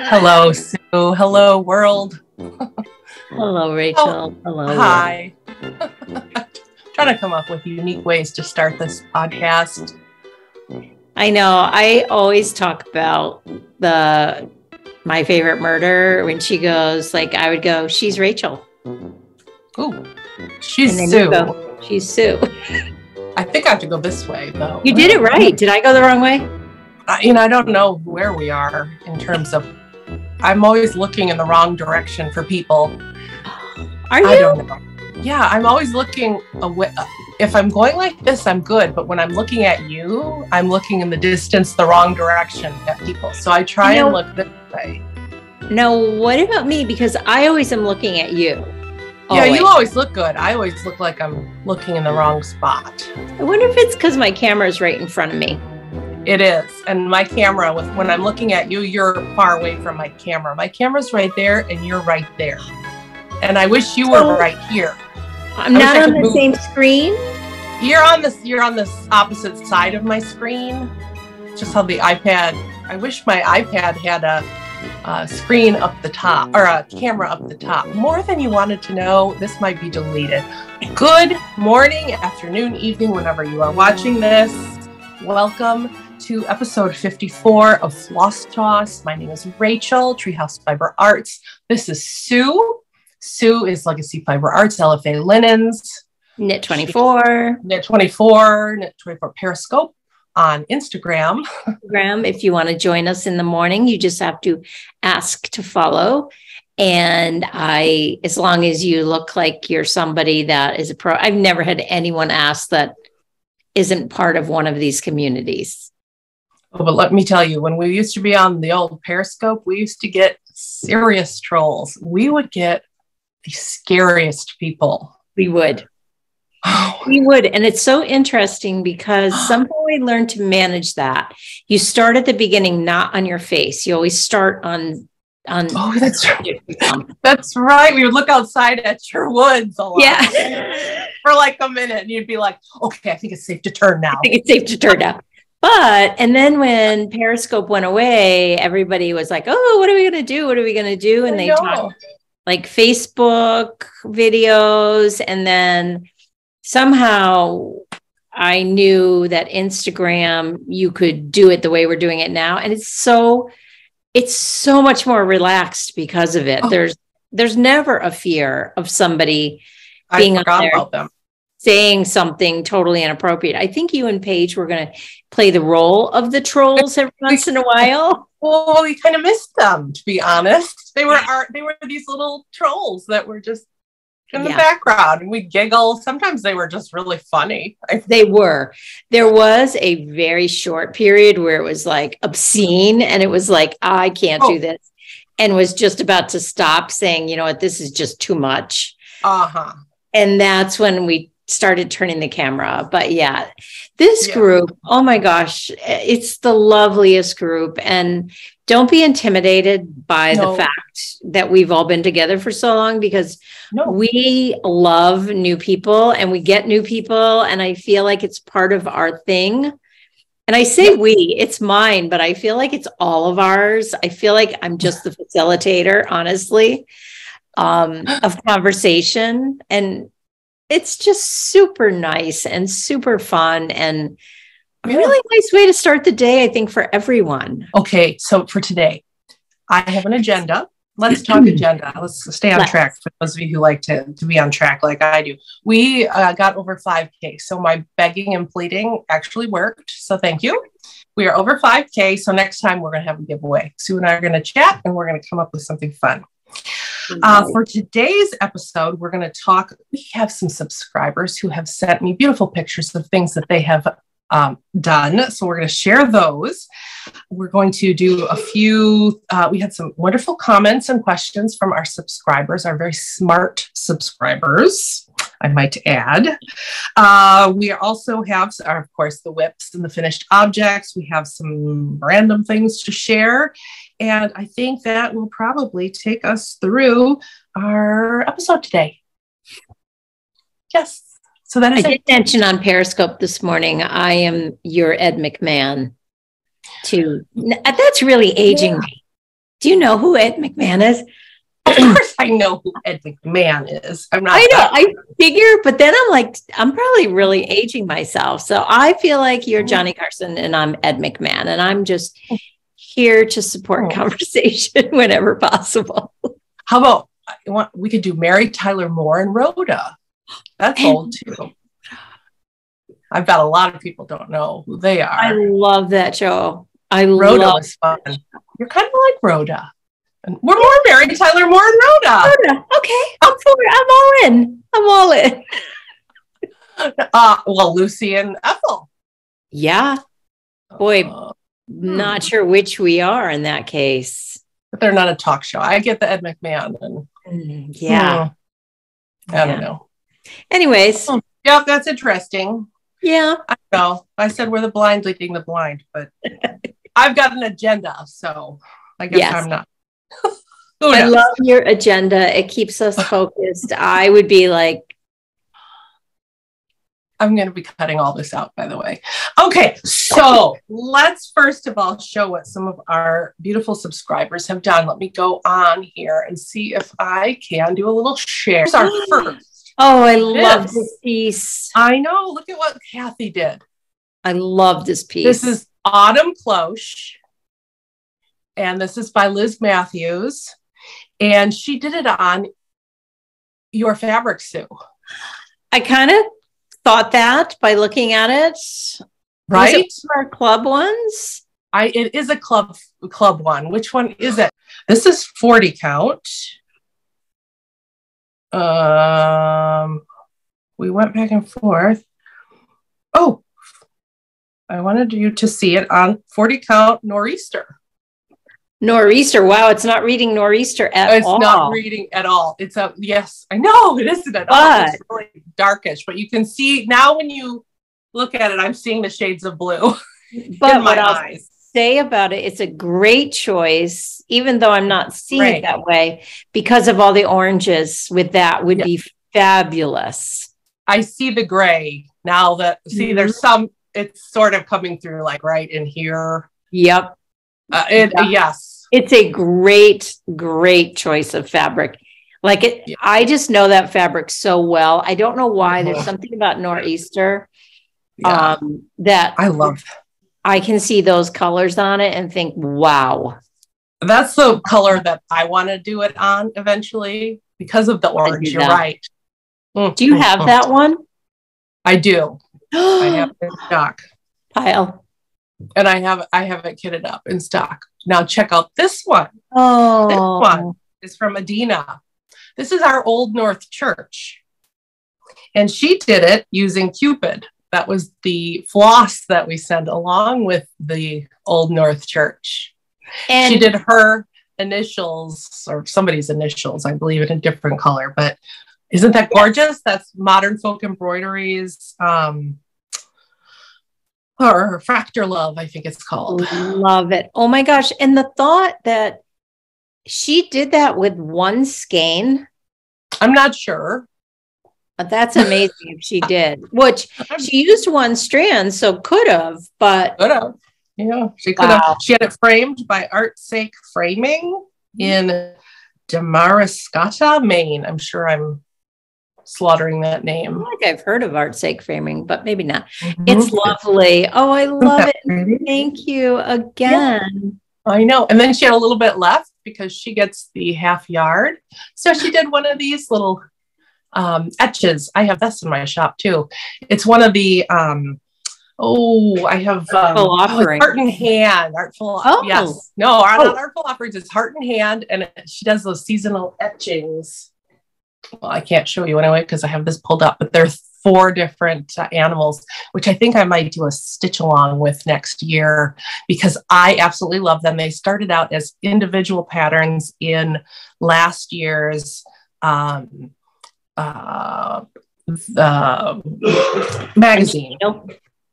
Hello, Sue. Hello, world. Hello, Rachel. Hello. Hi. Trying to come up with unique ways to start this podcast. I know. I always talk about my favorite murder when she goes, like, I would go, she's Rachel. Ooh, she's Sue. Go, she's Sue. I think I have to go this way, though. You did it right. Did I go the wrong way? I don't know where we are in terms of. I'm always looking in the wrong direction for people. Are you? I don't know. Yeah, I'm always looking away. If I'm going like this, I'm good. But when I'm looking at you, I'm looking in the distance, the wrong direction at people. So I try and look this way. No, what about me? Because I always am looking at you. Yeah, you always look good. I always look like I'm looking in the wrong spot. I wonder if it's because my camera is right in front of me. It is. And my camera, when I'm looking at you, you're far away from my camera. My camera's right there and you're right there. And I wish you were right here. I'm not on the same screen? You're on this opposite side of my screen. Just how the iPad, I wish my iPad had a screen up the top, or a camera up the top. More than you wanted to know, this might be deleted. Good morning, afternoon, evening, whenever you are watching this. Welcome to episode 54 of Floss Toss. My name is Rachel, Treehouse Fiber Arts. This is Sue. Sue is Legacy Fiber Arts, LFA Linens. Knit 24. Knit 24, Knit 24 Periscope on Instagram. If you want to join us in the morning, you just have to ask to follow. And as long as you look like you're somebody that is a pro, I've never had anyone ask that isn't part of one of these communities. Oh, but let me tell you, when we used to be on the old Periscope, we used to get serious trolls. We would get the scariest people. We would. We would. And it's so interesting because somehow we learned to manage that. You start at the beginning, not on your face. You always start on oh, that's right. That's right. We would look outside at your woods a lot. Yeah. For like a minute. And you'd be like, okay, I think it's safe to turn now. And then when Periscope went away, everybody was like, oh, what are we going to do? What are we going to do? And they talked like Facebook videos. And then somehow I knew that Instagram, you could do it the way we're doing it now. And it's so much more relaxed because of it. Oh. There's never a fear of somebody being on there about them saying something totally inappropriate. I think you and Paige were going to play the role of the trolls every once in a while. Well, we kind of missed them, to be honest. They were these little trolls that were just in the background, and we giggle. Sometimes they were just really funny. They were. There was a very short period where it was like obscene, and it was like, I can't do this, and was just about to stop, saying, you know what, this is just too much. And that's when we started turning the camera. But yeah, this group, oh my gosh, it's the loveliest group. And don't be intimidated by the fact that we've all been together for so long, because we love new people and we get new people. And I feel like it's part of our thing. And I say it's mine, but I feel like it's all of ours. I feel like I'm just the facilitator, honestly, of conversation. And it's just super nice and super fun and a really nice way to start the day, I think, for everyone. Okay, so for today, I have an agenda. Let's talk agenda. Let's stay on track for those of you who like to be on track like I do. We got over 5K, so my begging and pleading actually worked. So thank you. We are over 5K, so next time we're going to have a giveaway. Sue and I are going to chat, and we're going to come up with something fun. For today's episode, we're going to talk. We have some subscribers who have sent me beautiful pictures of things that they have done. So we're going to share those. We're going to do a few. We had some wonderful comments and questions from our subscribers, our very smart subscribers, I might add. We also have, of course, the whips and the finished objects. We have some random things to share. And I think that will probably take us through our episode today. Yes. So that is I did mention on Periscope this morning, I am your Ed McMahon too. That's really aging me. Do you know who Ed McMahon is? Of course I know who Ed McMahon is. I know, I figure, but then I'm like, I'm probably really aging myself. So I feel like you're Johnny Carson and I'm Ed McMahon, and I'm just here to support conversation whenever possible. How about we could do Mary Tyler Moore and Rhoda? That's old too. I bet a lot of people don't know who they are. I love that show. Rhoda was fun. You're kind of like Rhoda. And we're more Mary Tyler Moore and Rhoda. Okay. I'm all in. I'm all in. Well, Lucy and Ethel. Yeah. Boy, not sure which we are in that case. But they're not a talk show. I get the Ed McMahon. And, I don't know. Anyways. Yeah, that's interesting. Yeah. I know. I said we're the blind leading the blind, but I've got an agenda, so I guess I'm not. I love your agenda. It keeps us focused. I would be like, I'm going to be cutting all this out, by the way. Okay, so let's first of all show what some of our beautiful subscribers have done. Let me go on here and see if I can do a little share. Here's our first. Oh, I love this piece. I know. Look at what Kathy did. I love this piece. This is Autumn Cloche. And this is by Liz Matthews. And she did it on your fabric, Sue. I kind of thought that by looking at it. Right? Is it our club ones? It is a club one. Which one is it? This is 40 count. We went back and forth. Oh, I wanted you to see it on 40 count Nor'easter. Nor'easter. Wow, it's not reading Nor'easter at all. It's not reading at all. It's a, yes, I know it isn't at all. It's really darkish, but you can see now when you look at it, I'm seeing the shades of blue but what I'll say about it, it's a great choice, even though I'm not seeing it that way, because of all the oranges with that would be fabulous. I see the gray now that, there's some, it's sort of coming through like right in here. Yep. Yes. It's a great, great choice of fabric. Like it, I just know that fabric so well. I don't know why. There's something about Nor'easter that I love. I can see those colors on it and think, wow. That's the color that I want to do it on eventually because of the orange. You're right. Do you have that one? I do. I have it in stock. Pile. And I have it kitted up in stock. Now check out this one. Oh, this one is from Adina. This is our Old North Church. And she did it using Cupid. That was the floss that we sent along with the Old North Church. And she did her initials or somebody's initials, I believe, in a different color. But isn't that gorgeous? That's Modern Folk Embroideries. Or Fractor Love, I think it's called. Love it. Oh my gosh. And the thought that she did that with one skein. I'm not sure. That's amazing if she did. Which she used one strand, so could have, but could have. Yeah, she could have. She had it framed by Artsake Framing in Damariscotta, Maine. I'm sure I'm slaughtering that name. I think I've heard of Artsake Framing, but maybe not. It's lovely. Oh, I love it. Pretty? Thank you again. Yeah, I know. And then she had a little bit left because she gets the half yard. So she did one of these little etches. I have this in my shop too. It's one of the I have Heart in Hand. Artful. Yes. No, not Artful Offerings. It's Heart in Hand, and she does those seasonal etchings. Well, I can't show you anyway because I have this pulled up, but there's 4 different animals, which I think I might do a stitch along with next year because I absolutely love them. They started out as individual patterns in last year's magazine,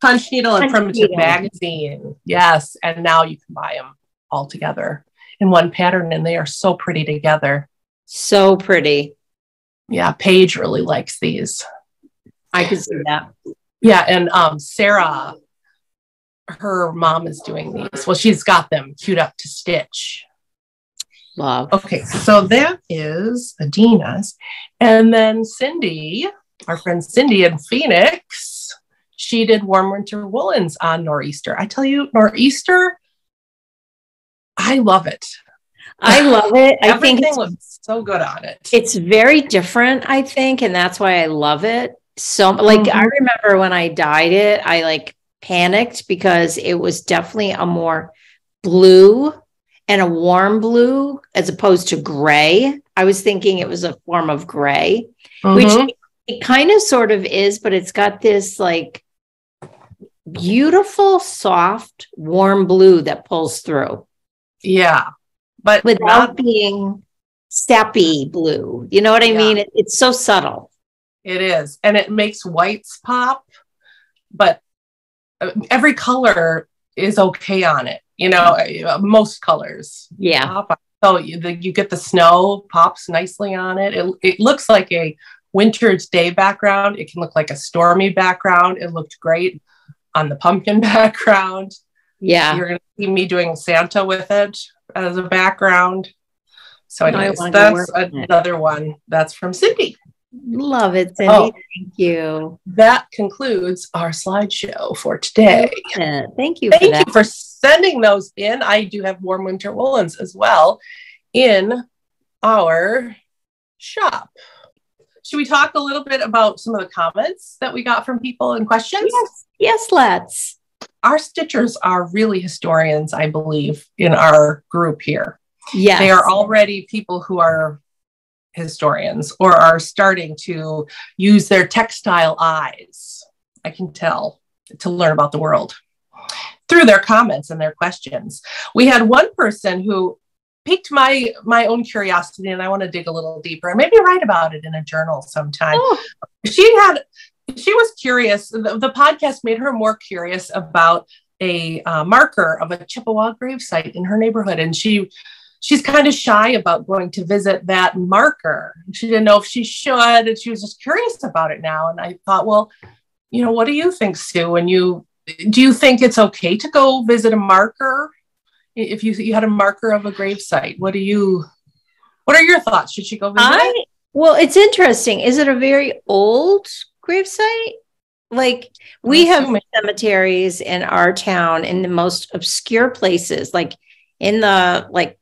Punch Needle and Primitive Magazine. Yes, and now you can buy them all together in one pattern, and they are so pretty together. So pretty. Yeah, Paige really likes these. I could see that. Yeah. And Sarah, her mom is doing these. Well, she's got them queued up to stitch. Love. Okay. So that is Adina's. And then Cindy, our friend Cindy in Phoenix, she did warm winter woolens on Nor'easter. I tell you, Nor'easter, I love it. I love it. I think everything looks so good on it. It's very different, I think, and that's why I love it. So, like, I remember when I dyed it, I like panicked because it was definitely a more blue and a warm blue as opposed to gray. I was thinking it was a form of gray, which it kind of sort of is, but it's got this like beautiful, soft, warm blue that pulls through. Yeah. But without being sappy blue. You know what I mean? It's so subtle. It is. And it makes whites pop, but every color is okay on it. You know, most colors. Yeah. So you get the snow pops nicely on it. It looks like a winter's day background. It can look like a stormy background. It looked great on the pumpkin background. Yeah. You're going to see me doing Santa with it as a background. So anyways, that's another one. That's from Cindy. Love it, Cindy. Oh, thank you. That concludes our slideshow for today. Thank you. Thank you for sending those in. I do have warm winter woolens as well in our shop. Should we talk a little bit about some of the comments that we got from people and questions? Yes, let's. Our stitchers are really historians, I believe, in our group here. Yes. They are already people who are historians or are starting to use their textile eyes, I can tell, to learn about the world through their comments and their questions. We had one person who piqued my own curiosity, and I want to dig a little deeper and maybe write about it in a journal sometime. Oh. She was curious. The podcast made her more curious about a marker of a Chippewa gravesite in her neighborhood. And she's kind of shy about going to visit that marker. She didn't know if she should, and she was just curious about it now. And I thought, well, you know, what do you think, Sue? And do you think it's okay to go visit a marker? If you had a marker of a gravesite, what are your thoughts? Should she go visit it? Well, it's interesting. Is it a very old gravesite? Like, we have cemeteries in our town in the most obscure places, like in the, like,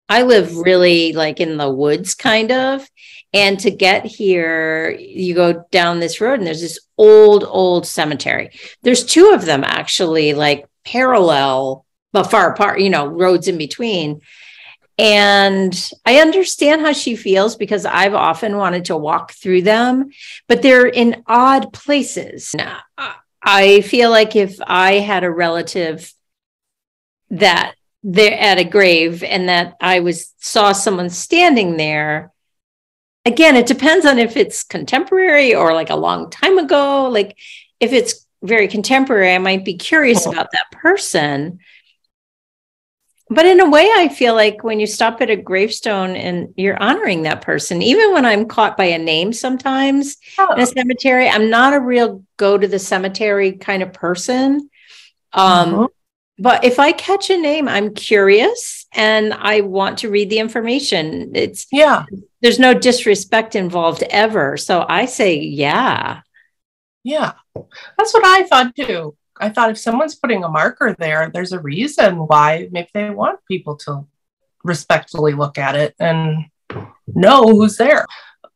I live really like in the woods kind of, and to get here, you go down this road and there's this old cemetery. There's two of them actually, like parallel, but far apart, you know, roads in between. And I understand how she feels because I've often wanted to walk through them, but they're in odd places. I feel like if I had a relative that they're at a grave and that I saw someone standing there, again, it depends on if it's contemporary or like a long time ago. Like if it's very contemporary, I might be curious about that person. But in a way, I feel like when you stop at a gravestone and you're honoring that person, even when I'm caught by a name sometimes in a cemetery, I'm not a real go to the cemetery kind of person. But if I catch a name, I'm curious and I want to read the information. There's no disrespect involved ever. So I say, yeah. Yeah, that's what I thought too. I thought if someone's putting a marker there, there's a reason why. Maybe they want people to respectfully look at it and know who's there.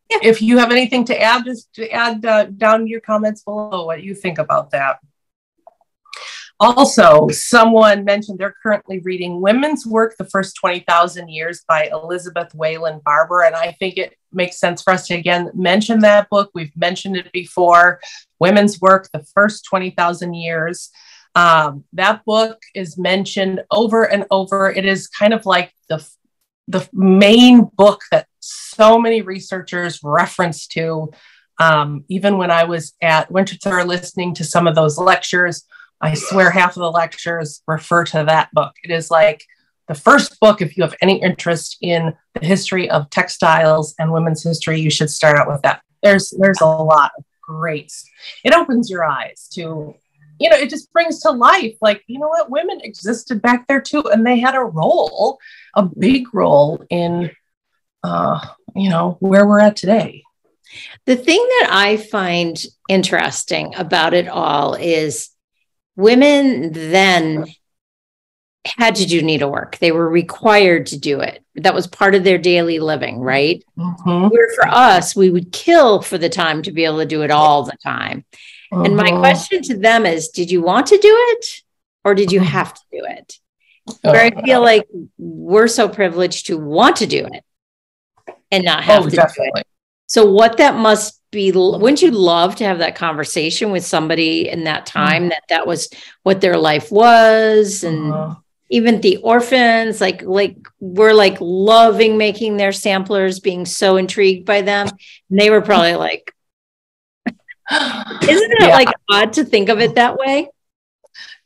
Yeah. If you have anything to add, just add down your comments below what you think about that. Also, someone mentioned they're currently reading Women's Work, The First 20,000 Years by Elizabeth Wayland Barber. And I think it makes sense for us to, again, mention that book. We've mentioned it before. Women's Work, The First 20,000 Years. That book is mentioned over and over. It is kind of like the main book that so many researchers reference to. Even when I was at Winterthur listening to some of those lectures, I swear half of the lectures refer to that book. It is like the first book, if you have any interest in the history of textiles and women's history, you should start out with that. There's a lot great. It opens your eyes to, it just brings to life, like, you know what, women existed back there too. And they had a big role in, where we're at today. The thing that I find interesting about it all is women then had to do needlework. They were required to do it. That was part of their daily living, right? Mm-hmm. Where for us, we would kill for the time to be able to do it all the time. Mm-hmm. And my question to them is, did you want to do it or did you have to do it? Where I feel like we're so privileged to want to do it and not have to do it. So what that must be, wouldn't you love to have that conversation with somebody in that time that was what their life was? And even the orphans, like we're like loving making their samplers, being so intrigued by them. And they were probably like, isn't it like odd to think of it that way?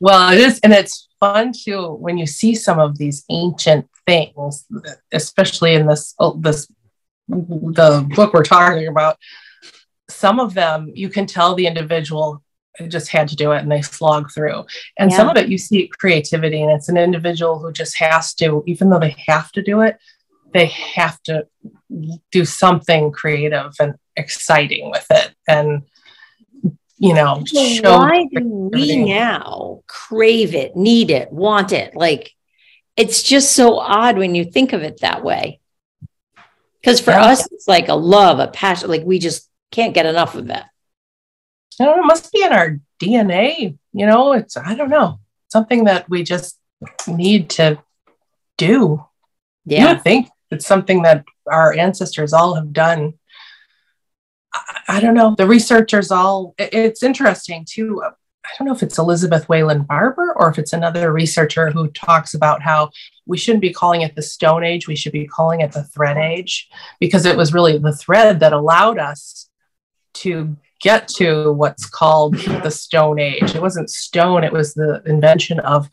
Well, it is. And it's fun too, when you see some of these ancient things, especially in the book we're talking about, some of them, you can tell the individual just had to do it and they slog through. And some of it, you see creativity, and it's an individual who just has to, even though they have to do it, they have to do something creative and exciting with it. And, why do we now crave it, need it, want it? Like, it's just so odd when you think of it that way. Because for us, it's like a love, a passion, like we just can't get enough of it. I don't know, it must be in our DNA, it's, I don't know, something that we just need to do. Yeah. You would think it's something that our ancestors all have done. I don't know. The researchers it's interesting too. I don't know if it's Elizabeth Wayland Barber or if it's another researcher who talks about how we shouldn't be calling it the Stone Age. We should be calling it the Thread Age, because it was really the thread that allowed us to get to what's called the Stone Age. It wasn't stone. It was the invention of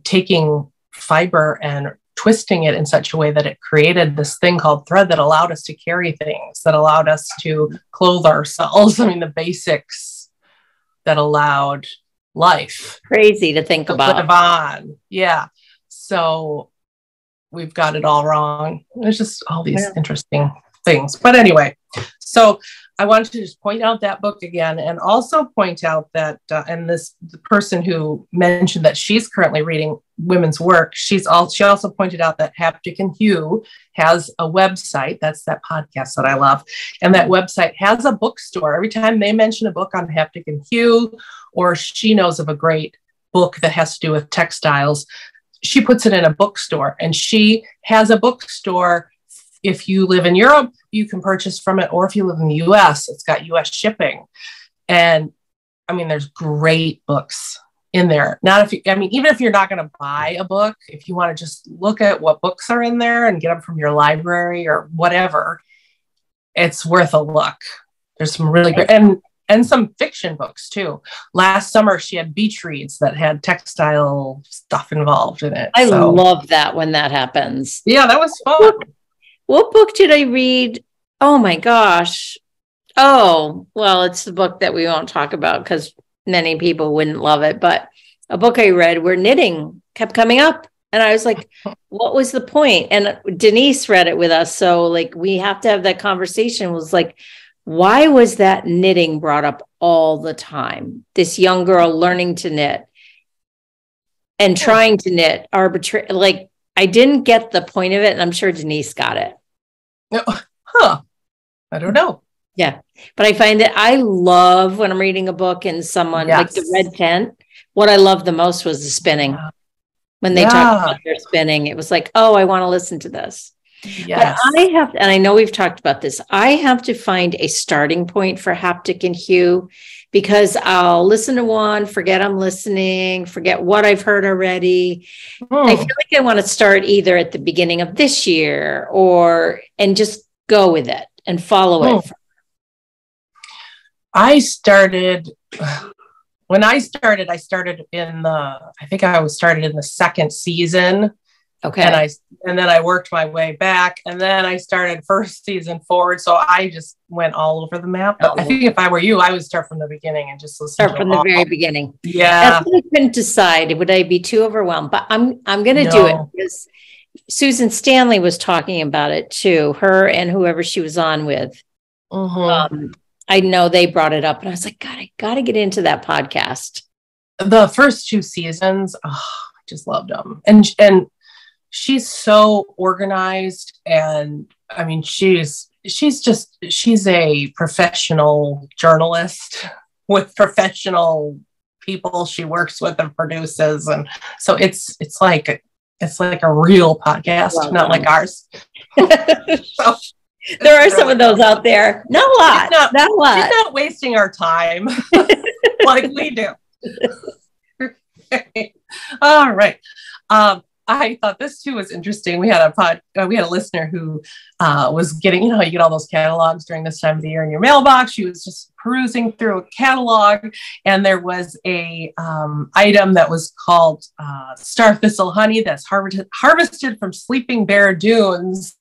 taking fiber and twisting it in such a way that it created this thing called thread that allowed us to carry things, that allowed us to clothe ourselves. I mean, the basics that allowed life. Crazy to think about. Live on. Yeah. So we've got it all wrong. There's just all these interesting things. But anyway, so I wanted to just point out that book again, and also point out that, the person who mentioned that she's currently reading women's work, she also pointed out that Haptic and Hue has a website. That's that podcast that I love. And that website has a bookstore. Every time they mention a book on Haptic and Hue, or she knows of a great book that has to do with textiles, she puts it in a bookstore, and she has a bookstore. If you live in Europe, you can purchase from it. Or if you live in the US, it's got US shipping. And I mean, there's great books in there. Even if you're not going to buy a book, if you want to just look at what books are in there and get them from your library or whatever, it's worth a look. There's some really great, and some fiction books too. Last summer, she had beach reads that had textile stuff involved in it. I love that when that happens. Yeah, that was fun. What book did I read? Oh my gosh. Oh, well, it's the book that we won't talk about because many people wouldn't love it, but a book I read where knitting kept coming up. And I was like, what was the point? And Denise read it with us. So like, we have to have that conversation. It was like, why was that knitting brought up all the time? This young girl learning to knit and trying to knit arbitrary, like, I didn't get the point of it, and I'm sure Denise got it. I don't know. Yeah. But I find that I love when I'm reading a book and someone like the red tent. What I loved the most was the spinning. When they talked about their spinning, it was like, oh, I want to listen to this. Yes. But and I know we've talked about this, I have to find a starting point for Haptic and Hue, because I'll listen to one, forget I'm listening, forget what I've heard already. I feel like I want to start either at the beginning of this year and just go with it and follow it. I started in I started in the second season. Okay. And then I worked my way back, and then I started first season forward. So I just went all over the map. But I think if I were you, I would start from the beginning and just listen from the very beginning. Yeah. I couldn't decide. Would I be too overwhelmed? But I'm going to do it because Susan Stanley was talking about it too. Her and whoever she was on with. I know they brought it up, and I was like, God, I got to get into that podcast. The first 2 seasons, I just loved them. And she's so organized, and I mean, she's a professional journalist with professional people she works with and produces, and so it's like a real podcast, not like ours. So, there are some of those out there. Not a lot. Not a lot. She's not wasting our time like we do. All right. I thought this too was interesting. We had a listener who was getting, you get all those catalogs during this time of the year in your mailbox. She was just perusing through a catalog, and there was a item that was called star thistle honey that's harvested from Sleeping Bear Dunes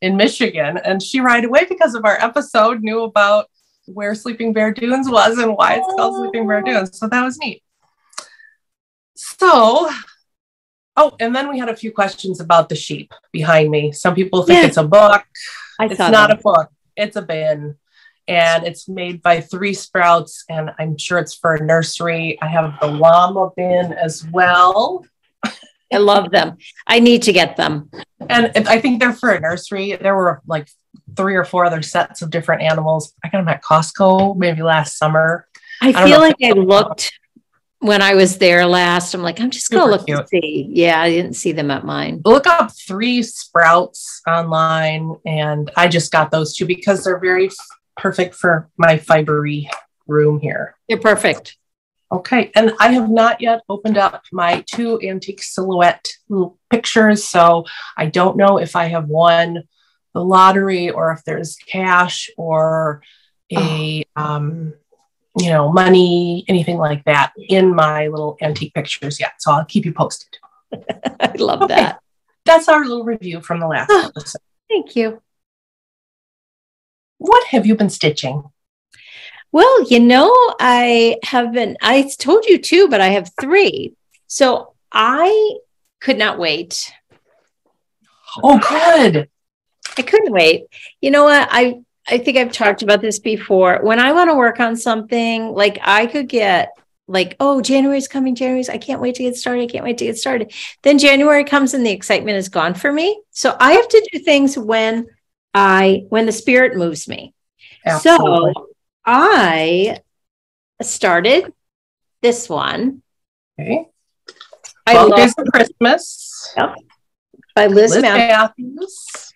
in Michigan. And she right away, because of our episode, knew about where Sleeping Bear Dunes was and why it's called Sleeping Bear Dunes. So that was neat. So, and then we had a few questions about the sheep behind me. Some people think it's a book. It's not a book. It's a bin. And it's made by Three Sprouts, and I'm sure it's for a nursery. I have the Llama bin as well. I love them. I need to get them. And I think they're for a nursery. There were like 3 or 4 other sets of different animals. I got them at Costco maybe last summer. I feel like I looked when I was there last. I'm like, I'm just going to look and see. Yeah, I didn't see them at mine. Look up Three Sprouts online. And I just got those 2 because they're very perfect for my fibery room here. They're perfect. Okay. And I have not yet opened up my 2 antique silhouette little pictures. So I don't know if I have won the lottery or if there's cash or a, money, anything like that in my little antique pictures yet. So I'll keep you posted. I love that. That's our little review from the last episode. Thank you. What have you been stitching? Well, I told you 2, but I have 3. So I could not wait. Oh, good. I couldn't wait. You know what? I think I've talked about this before. When I want to work on something, like I could get like, oh, January's coming. I can't wait to get started. Then January comes and the excitement is gone for me. So I have to do things when the spirit moves me. Absolutely. So I started this one. Okay. 12 Days of Christmas. Yep. By Liz Matthews.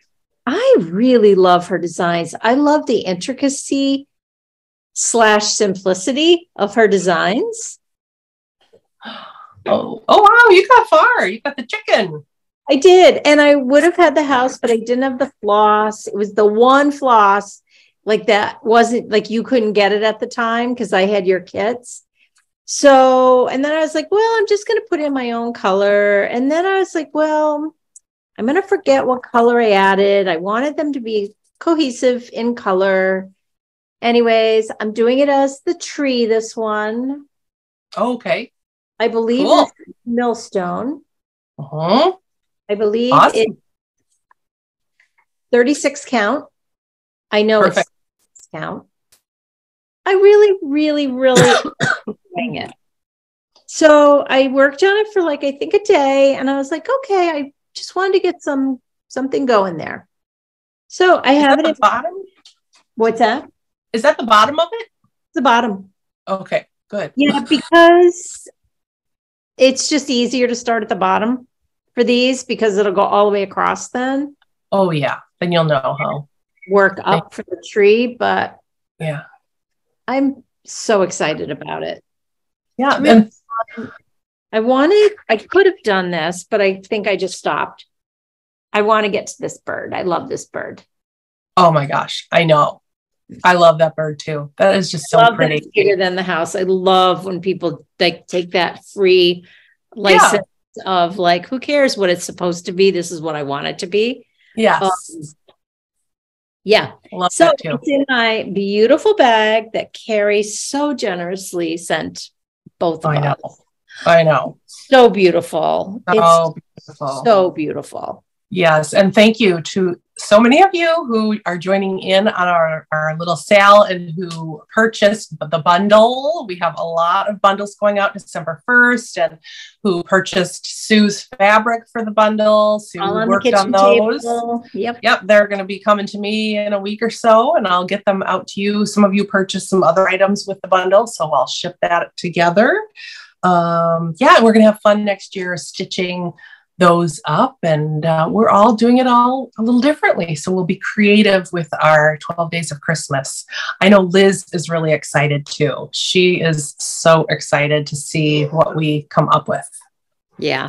I really love her designs. I love the intricacy / simplicity of her designs. Oh, wow. You got far. You got the chicken. I did. And I would have had the house, but I didn't have the floss. It was the one floss like that wasn't like you couldn't get it at the time because I had your kits. So, and then I was like, well, I'm just going to put in my own color. And then I was like, well, I'm going to forget what color I added. I wanted them to be cohesive in color. Anyways, I'm doing it as the tree, this one. Okay. I believe it's millstone. Uh-huh. I believe it's 36 count. I know it's count. I really, really, really enjoying it. So I worked on it for like, I think a day. And I was like, okay, I just wanted to get something going there. So I have it at the bottom. What's that? Is that the bottom of it? The bottom. Okay, good. Yeah, because it's just easier to start at the bottom for these because it'll go all the way across then. Oh yeah. Then you'll know how. Work up for the tree, but yeah, I'm so excited about it. Yeah. I could have done this, but I think I just stopped. I want to get to this bird. I love this bird. Oh my gosh. I know. I love that bird too. That is just so pretty. It's bigger than the house. I love when people take that free license of like, who cares what it's supposed to be? This is what I want it to be. Yes. Yeah. Love So that too. it's in my beautiful bag that Kari so generously sent both of us. I know. So beautiful. So It's beautiful. so beautiful. Yes. And thank you to so many of you who are joining in on our little sale and who purchased the bundle. We have a lot of bundles going out December 1st and who purchased Sue's fabric for the bundle. Sue worked on those. Table. Yep. They're going to be coming to me in a week or so and I'll get them out to you. Some of you purchased some other items with the bundle, so I'll ship that together. We're going to have fun next year stitching those up, and we're all doing it all a little differently. So we'll be creative with our 12 days of Christmas. I know Liz is really excited too. She is so excited to see what we come up with. Yeah,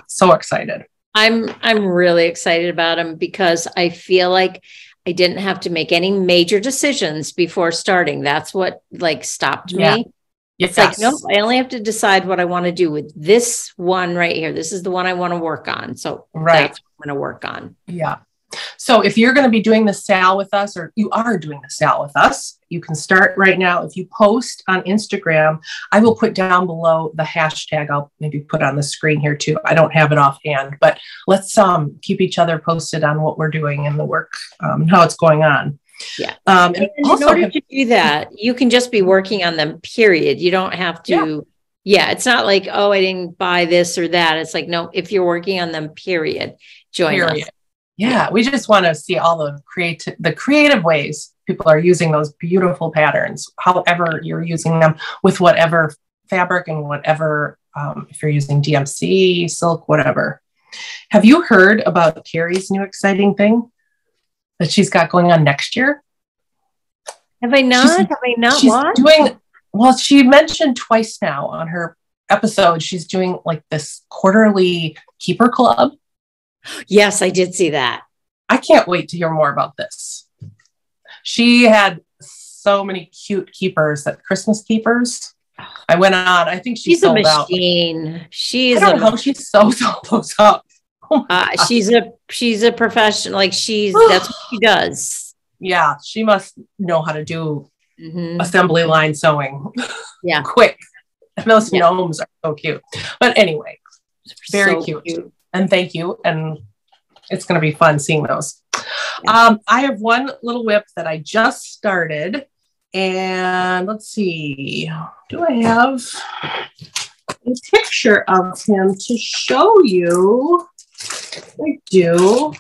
so excited. I'm really excited about them because I feel like I didn't have to make any major decisions before starting. That's what like stopped me. It's like, no, I only have to decide what I want to do with this one right here. This is the one I want to work on. So that's what I'm going to work on. Yeah. So if you're going to be doing the sale with us, or you are doing the sale with us, you can start right now. If you post on Instagram, I will put down below the hashtag. I'll maybe put on the screen here too. I don't have it offhand, but let's keep each other posted on what we're doing and the work, and how it's going on. Yeah. And in order to do that, you can just be working on them, period. You don't have to. Yeah. It's not like, oh, I didn't buy this or that. It's like, no, if you're working on them, period, join us. Yeah. We just want to see all the creative ways people are using those beautiful patterns, however you're using them with whatever fabric and whatever, if you're using DMC, silk, whatever. Have you heard about Kari's new exciting thing that she's got going on next year? Have I not? She's she mentioned twice now on her episode, she's doing like this quarterly keeper club. Yes, I did see that. I can't wait to hear more about this. She had so many cute keepers, that Christmas keepers. I went on, I think she's sold a machine. Out. I don't know how she sews all those up. She's a professional. Like that's what she does. Yeah. She must know how to do assembly line sewing. Yeah. Quick. And those gnomes are so cute. But anyway, very cute. And thank you. And it's going to be fun seeing those. Yeah. I have one little whip that I just started, and let's see. Do I have a picture of him to show you? I do.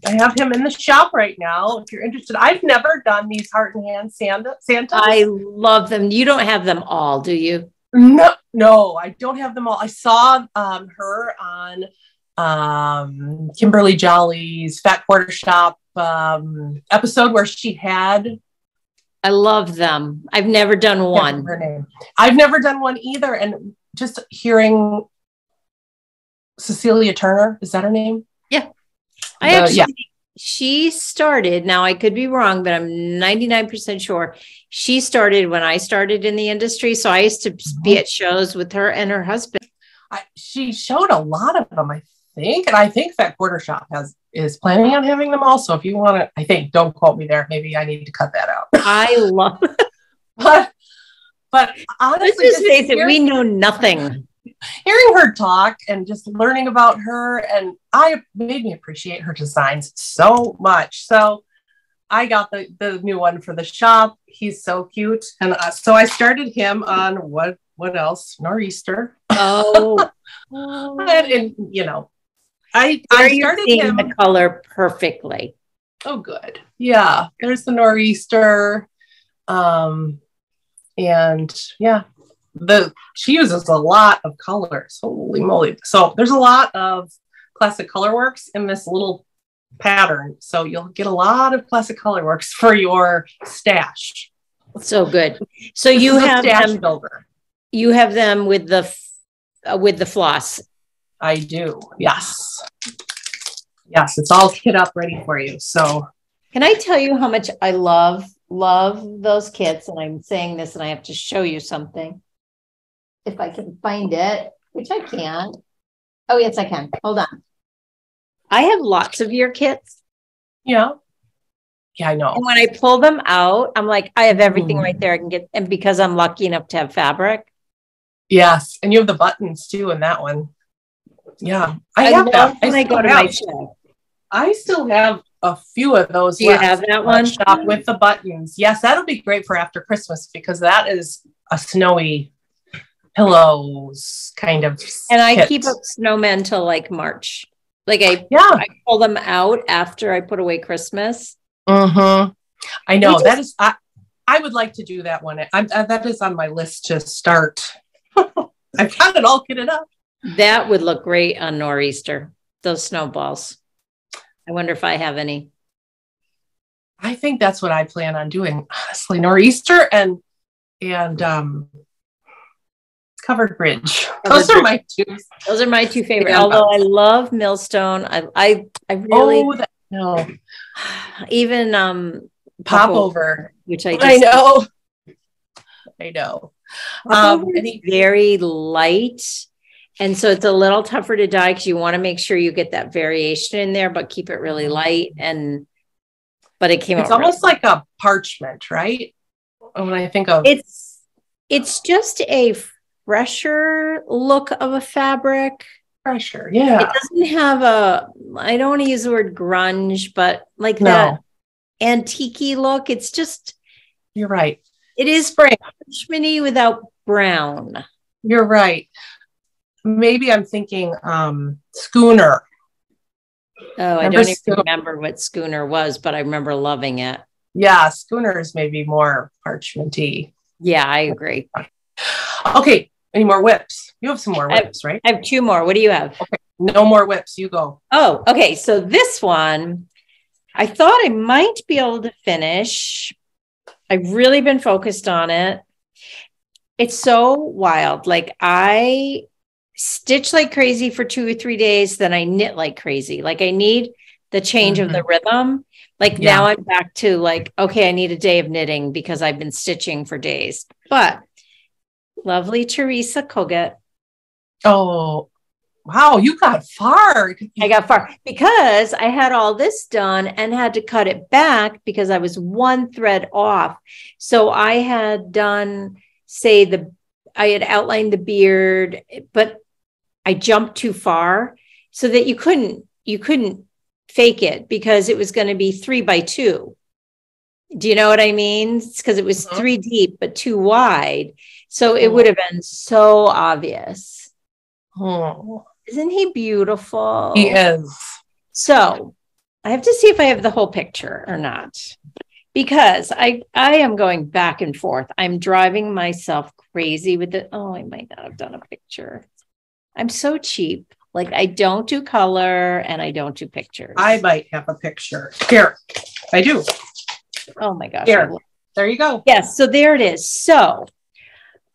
I have him in the shop right now. If you're interested, I've never done these heart and hand Santas. I love them. You don't have them all, do you? No, I don't have them all. I saw her on Kimberly Jolly's Fat Quarter Shop episode where she had. I love them. I've never done one. Her name. I've never done one either. And just hearing Cecilia Turner, is that her name? Yeah. She started, now I could be wrong, but I'm 99% sure she started when I started in the industry. So I used to be at shows with her and her husband. She showed a lot of them, I think. And I think Fat Quarter Shop is planning on having them also. If you want to, don't quote me there. Maybe I need to cut that out. I love it. But honestly, let's just face it, we know nothing. Hearing her talk and just learning about her, and made me appreciate her designs so much. So I got the new one for the shop. He's so cute. And so I started him on what else? Nor'easter. Oh. and I started him the color perfectly. Oh, good. Yeah. There's the Nor'easter. And yeah. She uses a lot of colors. Holy moly. So there's a lot of classic colorworks in this little pattern. So you'll get a lot of classic colorworks for your stash. So good. So you have them builder. You have them with the floss. I do. Yes. Yes. It's all kit up ready for you. So can I tell you how much I love those kits? And I'm saying this and I have to show you something. If I can find it, which I can. Oh, yes, I can. Hold on. I have lots of your kits. Yeah. Yeah, I know. And when I pull them out, I'm like, I have everything right there I can get. And because I'm lucky enough to have fabric. Yes. And you have the buttons too in that one. Yeah. I have that. When I go to my shop. I still have a few of those. Do you have that one? Shop with the buttons. Yes, that'll be great for after Christmas because that is a snowy pillows kind of. And I keep up snowmen till like March. Like I pull them out after I put away Christmas. Mm-hmm. I know that is. I would like to do that one. That is on my list to start. I've got it all kitted up. That would look great on Nor'easter. Those snowballs. I wonder if I have any. I think that's what I plan on doing. Honestly, Nor'easter and Covered Bridge. Those are my two. Those are my two favorite. Yeah. Although I love Millstone. I really no. Even Popover, which I know. It's very light. And so it's a little tougher to dye because you want to make sure you get that variation in there, but keep it really light. But it came out. It's almost like a parchment, right? When I think of it's just a fresher look of a fabric. Fresher, yeah. It doesn't have I don't want to use the word grunge, but like that antique-y look. It's just. You're right. It is parchment-y without brown. You're right. Maybe I'm thinking Schooner. Oh, I don't even remember what Schooner was, but I remember loving it. Yeah, Schooner is maybe more parchmenty. Yeah, I agree. Okay, any more whips? You have some more whips, right? I have two more. What do you have? Okay, no more whips. You go. Oh, okay. So this one, I thought I might be able to finish. I've really been focused on it. It's so wild. Like I stitch like crazy for 2 or 3 days, then I knit like crazy. Like I need the change of the rhythm. Like now I'm back to like, okay, I need a day of knitting because I've been stitching for days. But lovely Teresa Kogut. Oh, wow. You got far. I got far because I had all this done and had to cut it back because I was one thread off. So I had done, I had outlined the beard, but I jumped too far so that you couldn't fake it because it was going to be 3 by 2. Do you know what I mean? It's because it was 3 deep, but 2 wide. So it would have been so obvious. Oh, isn't he beautiful? He is. So I have to see if I have the whole picture or not, because I am going back and forth. I'm driving myself crazy with it. Oh, I might not have done a picture. I'm so cheap. Like I don't do color and I don't do pictures. I might have a picture. Here, I do. Oh my gosh. Here, there you go. Yes. So there it is. So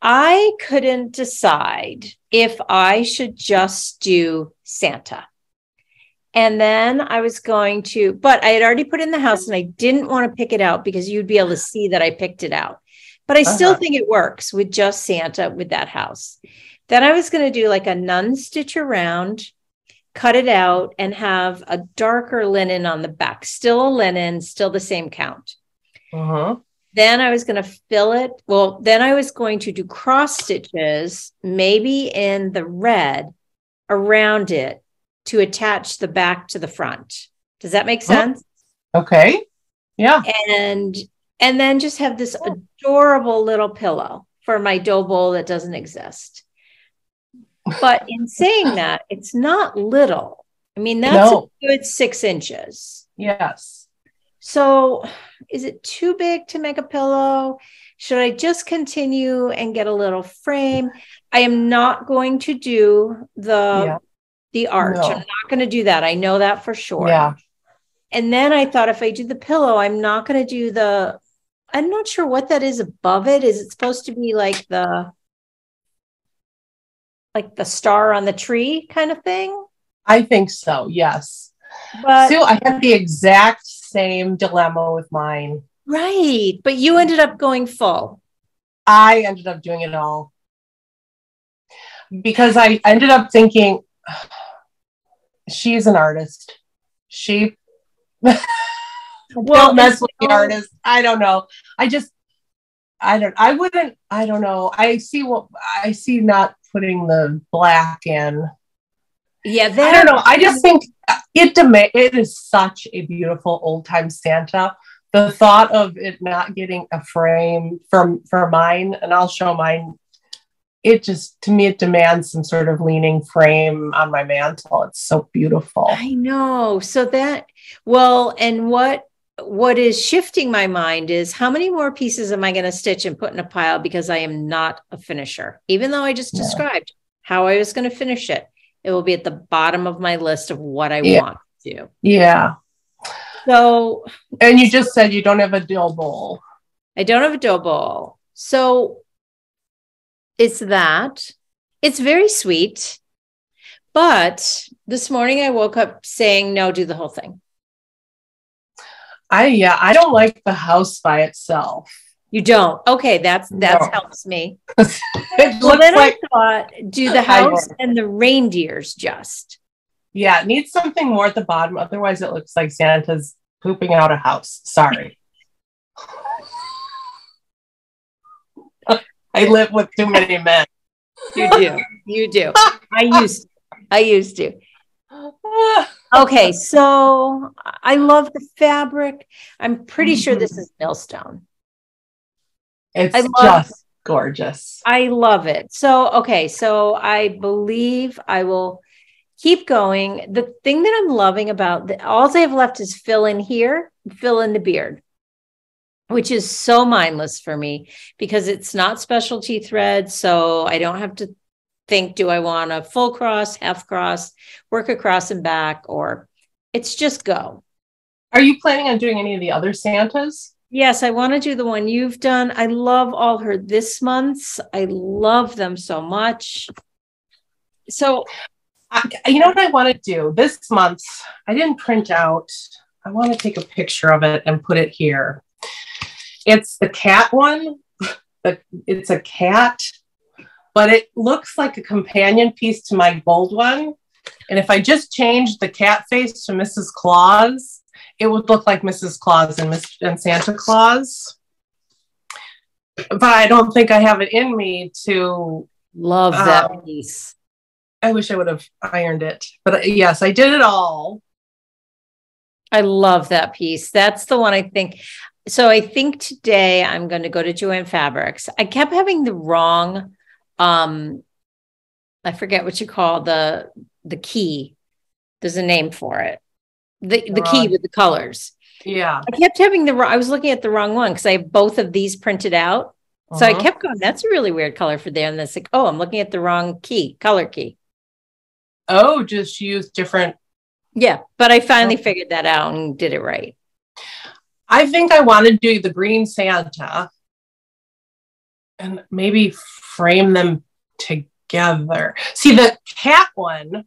I couldn't decide if I should just do Santa. And then I was going to, but I had already put it in the house and I didn't want to pick it out because you'd be able to see that I picked it out. But I still think it works with just Santa with that house. Then I was going to do like a nun stitch around, cut it out and have a darker linen on the back, still a linen, still the same count. Then I was going to fill it. Well, then I was going to do cross stitches, maybe in the red around it to attach the back to the front. Does that make sense? Okay. Yeah. And then just have this adorable little pillow for my dough bowl that doesn't exist. But in saying that, it's not little. I mean, that's a good 6 inches. Yes. So is it too big to make a pillow? Should I just continue and get a little frame? I am not going to do the arch. I'm not going to do that. I know that for sure. Yeah. And then I thought if I do the pillow, I'm not going to do I'm not sure what that is above it. Is it supposed to be like the star on the tree kind of thing? I think so. Yes. But Sue, I had the exact same dilemma with mine. Right. But you ended up going full. I ended up doing it all because I ended up thinking, she's an artist. She Well, don't mess with the artist. I don't know. I don't know. I see not putting the black in. Yeah, I don't know. I just think it is such a beautiful old time Santa. The thought of it not getting a frame for mine, and I'll show mine. To me, it demands some sort of leaning frame on my mantle. It's so beautiful. I know. So and what is shifting my mind is how many more pieces am I going to stitch and put in a pile, because I am not a finisher. Even though I just described how I was going to finish it, it will be at the bottom of my list of what I want to do. Yeah. So, and you just said you don't have a dough bowl. I don't have a dough bowl. So it's very sweet. But this morning I woke up saying, no, do the whole thing. I don't like the house by itself. You don't? Okay, that helps me. It well, then I thought, do the house and the reindeers just. Yeah, it needs something more at the bottom. Otherwise, it looks like Santa's pooping out a house. Sorry. I live with too many men. You do. I used to. Okay, so I love the fabric. I'm pretty sure this is millstone. It's just gorgeous. I love it. So I believe I will keep going. The thing that I'm loving about all I have left is fill in here, fill in the beard, which is so mindless for me because it's not specialty thread. So I don't have to think, do I want a full cross, half cross, work across and back, or it's just go. Are you planning on doing any of the other Santas? Yes, I want to do the one you've done. I love all her this months. I love them so much. So, you know what I want to do this month? I didn't print out. I want to take a picture of it and put it here. It's the cat one. It's a cat, but it looks like a companion piece to my gold one. And if I just changed the cat face to Mrs. Claus, it would look like Mrs. Claus and Santa Claus. But I don't think I have it in me to love that piece. I wish I would have ironed it. But yes, I did it all. I love that piece. That's the one I think. So I think today I'm going to go to Joann Fabrics. I kept having the wrong, I forget what you call the key. There's a name for it. The key with the colors. Yeah. I kept having I was looking at the wrong one because I have both of these printed out. So I kept going, that's a really weird color for there. And that's like, oh, I'm looking at the wrong color key. Oh, just use different. Yeah. But I finally figured that out and did it right. I think I want to do the green Santa and maybe frame them together. See, the cat one,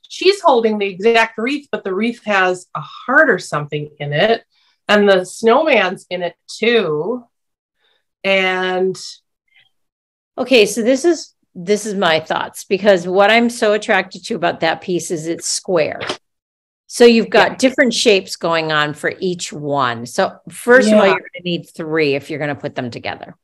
she's holding the exact wreath, but the wreath has a heart or something in it. And the snowman's in it too. And okay, so this is my thoughts, because what I'm so attracted to about that piece is it's square. So you've got different shapes going on for each one. So first of all, you're going to need 3 if you're going to put them together.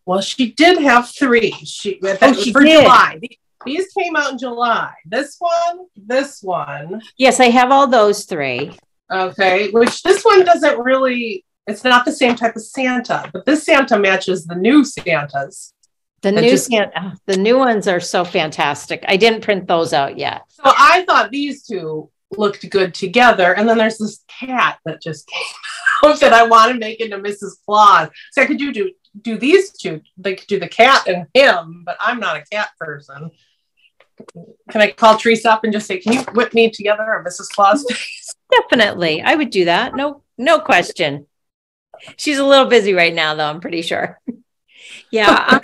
Well, she did have 3. She did. July. These came out in July. This one. Yes, I have all those 3. Okay, which this one doesn't really, it's not the same type of Santa, but this Santa matches the new Santas. The new ones are so fantastic. I didn't print those out yet. So I thought these two looked good together. And then there's this cat that just came out that I want to make into Mrs. Claus. So I could do these two. They could do the cat and him, but I'm not a cat person. Can I call Teresa up and just say, can you whip me together a Mrs. Claus face? Definitely. I would do that. No question. She's a little busy right now, though, I'm pretty sure. Yeah,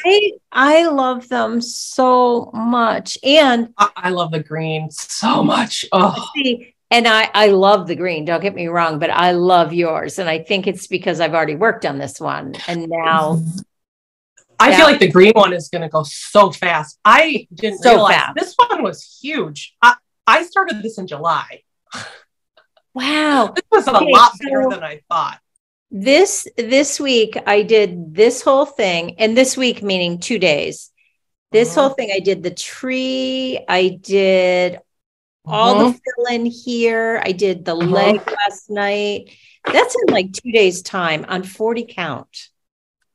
I love them so much. And I love the green so much. Oh, and I love the green. Don't get me wrong, but I love yours. And I think it's because I've already worked on this one. And now I feel like the green one is going to go so fast. I didn't realize this one was huge. I started this in July. Wow. This was a lot bigger than I thought. This week I did this whole thing, and this week meaning 2 days. This whole thing, I did the tree. I did all the fill in here. I did the leg last night. That's in like 2 days time on 40 count.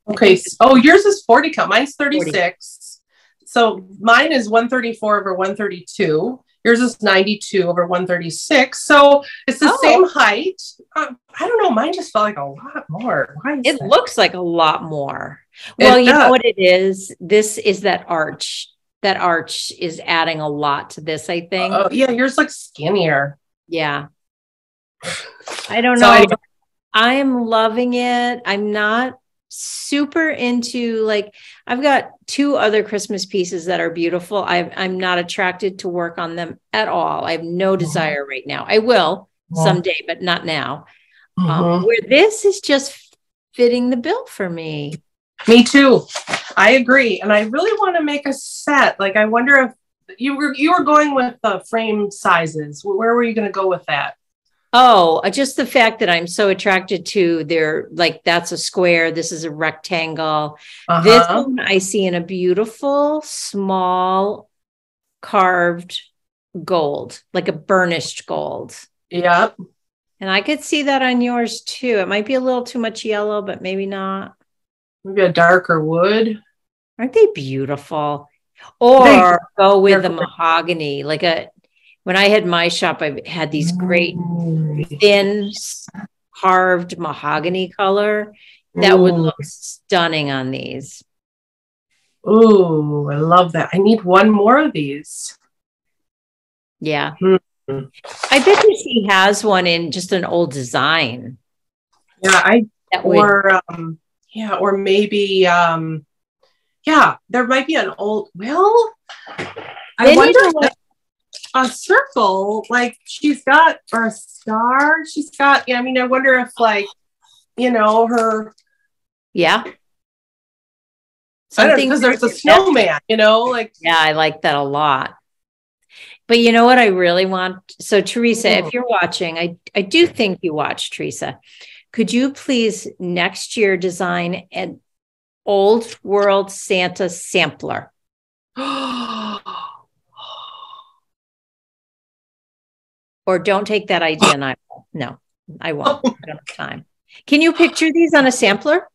Okay. Oh, yours is 40 count. Mine's 36. 40. So mine is 134 over 132. Yours is 92 over 136. So it's the same height. I don't know. Mine just felt like a lot more. Why is it looks like a lot more. Well, you know what it is? This is that arch. That arch is adding a lot to this, I think. Oh, yeah. Yours looks skinnier. Yeah. I don't know. I'm loving it. I'm not super into, like, I've got 2 other Christmas pieces that are beautiful. I'm not attracted to work on them at all. I have no desire right now. I will someday, but not now. Where this is just fitting the bill for me. Me too. I agree. And I really want to make a set. Like, I wonder if you were going with the frame sizes. Where were you going to go with that? Oh, just the fact that I'm so attracted to their, like, that's a square. This is a rectangle. This one I see in a beautiful, small, carved gold, like a burnished gold. Yep. And I could see that on yours too. It might be a little too much yellow, but maybe not. Maybe a darker wood. Aren't they beautiful? Or go with the mahogany, like when I had my shop, I had these great thin carved mahogany color that would look stunning on these. Ooh, I love that. I need one more of these. Yeah. I bet you she has one in just an old design. Yeah, or maybe there might be an old, I wonder a circle, like she's got, or a star she's got. I mean, I wonder if, like, her. Yeah. Something, because there's a snowman, like. Yeah, I like that a lot. But you know what I really want? So Teresa, if you're watching, I do think you watch, Teresa. Could you please next year design an old world Santa sampler? Or don't take that idea and I won't. No, I won't. I don't have time. Can you picture these on a sampler?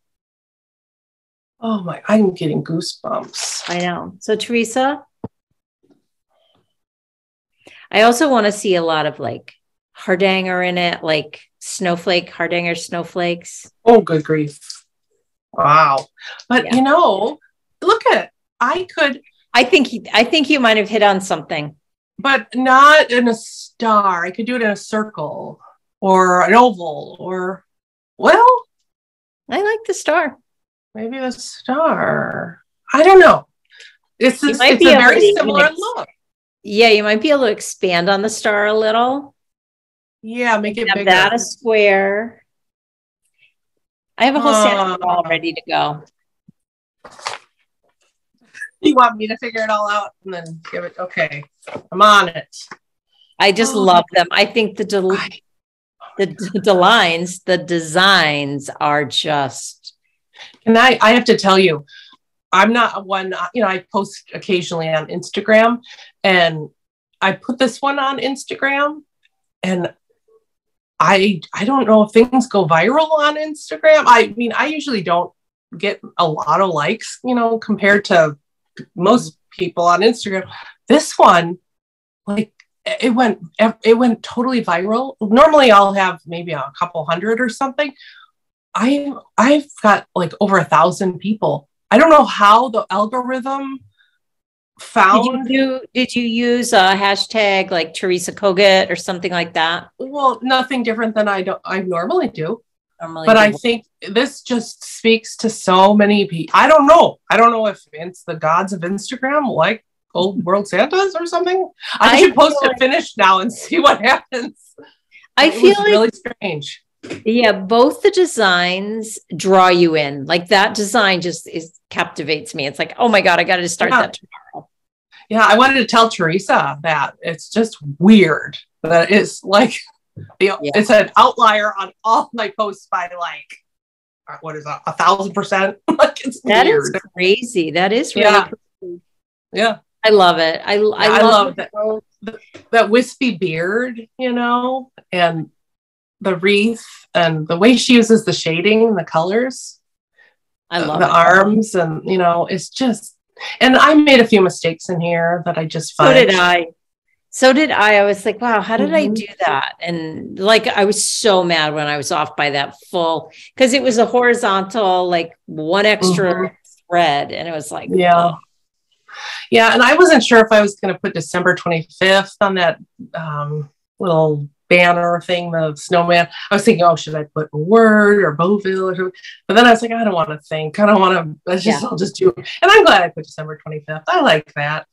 Oh my, I'm getting goosebumps. I know. So Teresa, I also want to see a lot of, like, hardanger in it, like hardanger snowflakes. Oh, good grief. Wow. But look at, I think you might have hit on something. But not in a star. I could do it in a circle or an oval or, I like the star. Maybe a star. I don't know. It's a very similar look. Yeah, you might be able to expand on the star a little. Yeah, make it bigger. That a square. I have a whole sample all ready to go. You want me to figure it all out and then give it? Okay, I'm on it. I just love them. I think the designs are just. And I have to tell you, I'm not one. I post occasionally on Instagram, and I put this one on Instagram, and I don't know if things go viral on Instagram. I mean, I usually don't get a lot of likes, compared to most people on Instagram. This one, like, it went totally viral. Normally I'll have maybe a couple hundred or something. I've got like over 1,000 people. I don't know how the algorithm found. Did you use a hashtag like Teresa Kogut or something like that? Well, nothing different than I normally do. I think this just speaks to so many people. I don't know if it's the gods of Instagram, like old world Santas or something. I should post it finished now and see what happens. I feel like really strange. Yeah, both the designs draw you in. Like that design just captivates me. It's like, oh my God, I got to start that tomorrow. Yeah, I wanted to tell Teresa that it's just weird that it's like it's an outlier on all my posts by like what is that, 1,000%? Like it's that weird. Is crazy. That is really crazy. Yeah. I love it. I love that wispy beard, you know, and the wreath and the way she uses the shading and the colors. I love the arms, and you know, it's just, and I made a few mistakes in here that I just fudged. So did I. I was like, wow, how did I do that? And like, I was so mad when I was off by that full, because it was a horizontal, like one extra thread. And it was like, yeah. Yeah. And I wasn't sure if I was going to put December 25th on that little banner thing, the snowman. I was thinking, oh, should I put a word or Beauville or something? But then I was like, I don't want to think. I don't want to, I'll just do it. And I'm glad I put December 25th. I like that.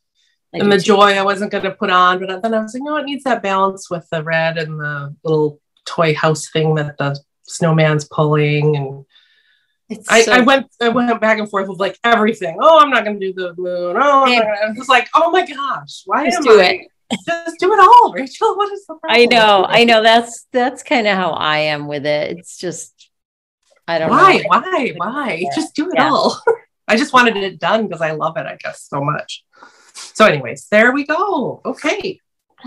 And the joy I wasn't going to put on, but then I was like, no, it needs that balance with the red and the little toy house thing that the snowman's pulling. And I went back and forth with like everything. Oh, I'm not going to do the moon. Oh, I was just like, oh my gosh, why just do it? Just do it all, Rachel. What is the problem? I know. That's kind of how I am with it. It's just, I don't know. Why? Just do it all. I just wanted it done because I love it, I guess, so much. So anyways, there we go. Okay,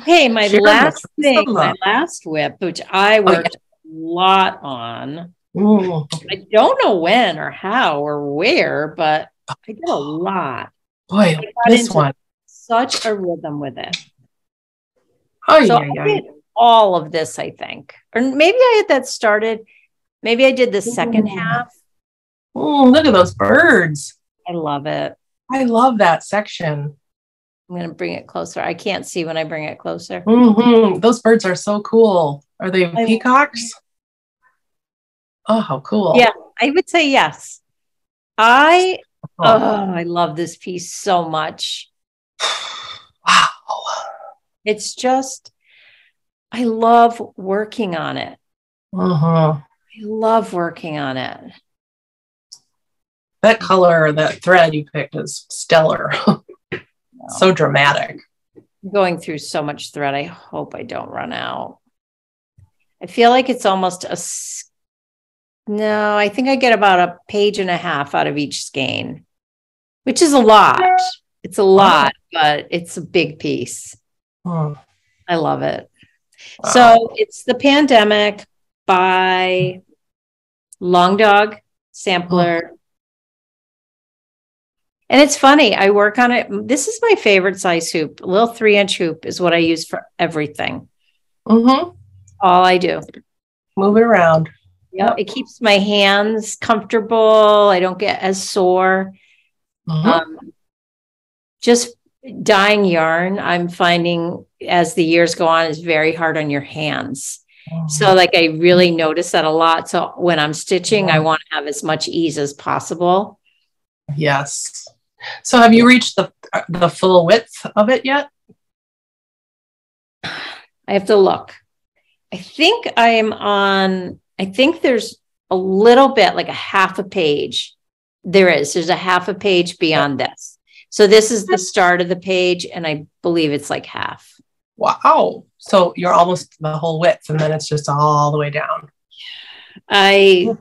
my last thing, my last whip, which I worked a lot on. I don't know when or how or where, but I did a lot. Boy, this one. Such a rhythm with it. I did all of this, I think. Or maybe I had that started. Maybe I did the second half. Oh, look at those birds. I love it. I love that section. I'm going to bring it closer. I can't see when I bring it closer. Those birds are so cool. Are they peacocks? Oh, how cool. Yeah, I would say yes. I love this piece so much. Wow. It's just, I love working on it. I love working on it. That color, that thread you picked is stellar. So dramatic. I'm going through so much thread. I hope I don't run out. I feel like it's almost no, I think I get about a page and a half out of each skein, which is a lot. It's a lot, but it's a big piece. I love it. Wow. So it's The Pandemic by Long Dog Sampler. And it's funny, I work on it. This is my favorite size hoop. A little 3-inch hoop is what I use for everything. All I do. Move it around. Yeah, it keeps my hands comfortable. I don't get as sore. Just dyeing yarn, I'm finding as the years go on, is very hard on your hands. So like I really notice that a lot. So when I'm stitching, I want to have as much ease as possible. Yes. So have you reached the full width of it yet? I have to look. I think there's a little bit, like a half a page. There's a half a page beyond this. So this is the start of the page, and I believe it's like half. Wow. So you're almost the whole width, and then it's just all the way down. I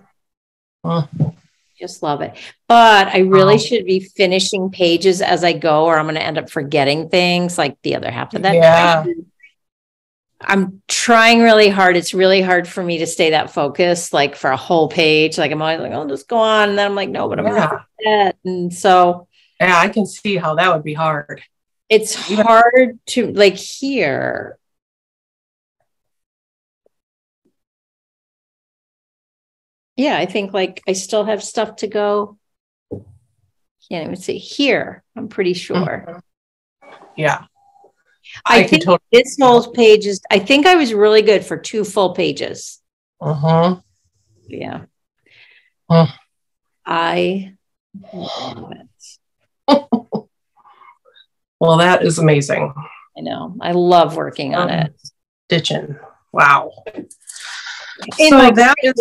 just love it. But I really should be finishing pages as I go, or I'm going to end up forgetting things like the other half of that. Yeah. I'm trying really hard. It's really hard for me to stay that focused, like for a whole page. Like I'm always like, I'll just go on. And then I'm like, no, but I'm going to forget. And so. Yeah, I can see how that would be hard. It's hard to like here. Yeah, I think like I still have stuff to go. Can't even see here. I'm pretty sure. Yeah. I think this whole page is, I think I was really good for 2 full pages. Yeah. I love it. Well, that is amazing. I know. I love working on it. Stitching. Wow. So that is,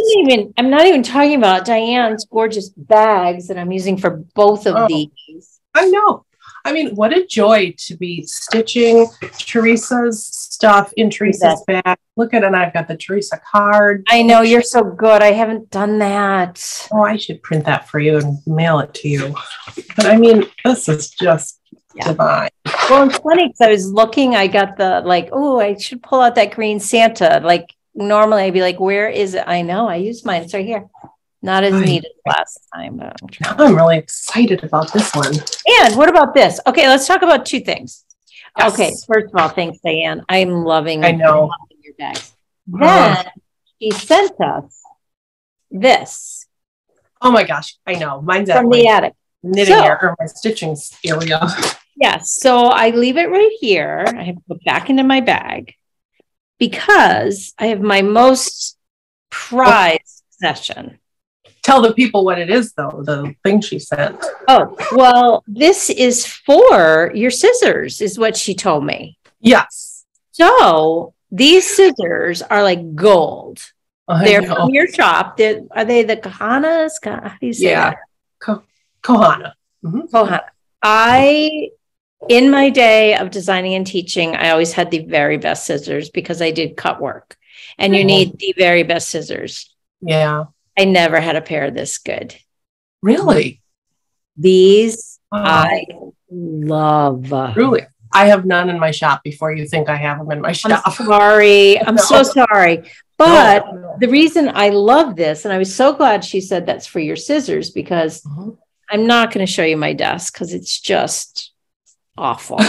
I'm not even talking about Diane's gorgeous bags that I'm using for both of these. I know. I mean, what a joy to be stitching Teresa's stuff in Teresa's bag. Look at it. I've got the Teresa card. I know, you're so good. I haven't done that. Oh, I should print that for you and mail it to you. But I mean, this is just divine. Well, it's funny because I was looking, I got the like, oh, I should pull out that green Santa. Like normally I'd be like, where is it? I know, I used mine. It's right here. Not as neat as last time. But now I'm really excited about this one. And what about this? Okay, let's talk about two things. Yes. Okay, first of all, thanks, Diane. I'm loving your bags. Then she sent us this. Oh my gosh, I know. Mine's from the attic. Knitting area, or my stitching area. Yes, so I leave it right here. I have to put back into my bag because I have my most prized possession. Tell the people what it is, though, the thing she sent. Oh, well, this is for your scissors, is what she told me. Yes. So these scissors are like gold. They're from your shop. Are they the Kohanas? How do you say that? Kohana. Kohana. In my day of designing and teaching, I always had the very best scissors because I did cut work. And you need the very best scissors. Yeah. I never had a pair this good. Really? These I love. Really? I have none in my shop before you think I have them in my shop. I'm sorry. I'm so sorry. But the reason I love this, and I was so glad she said that's for your scissors, because I'm not going to show you my desk because it's just awful.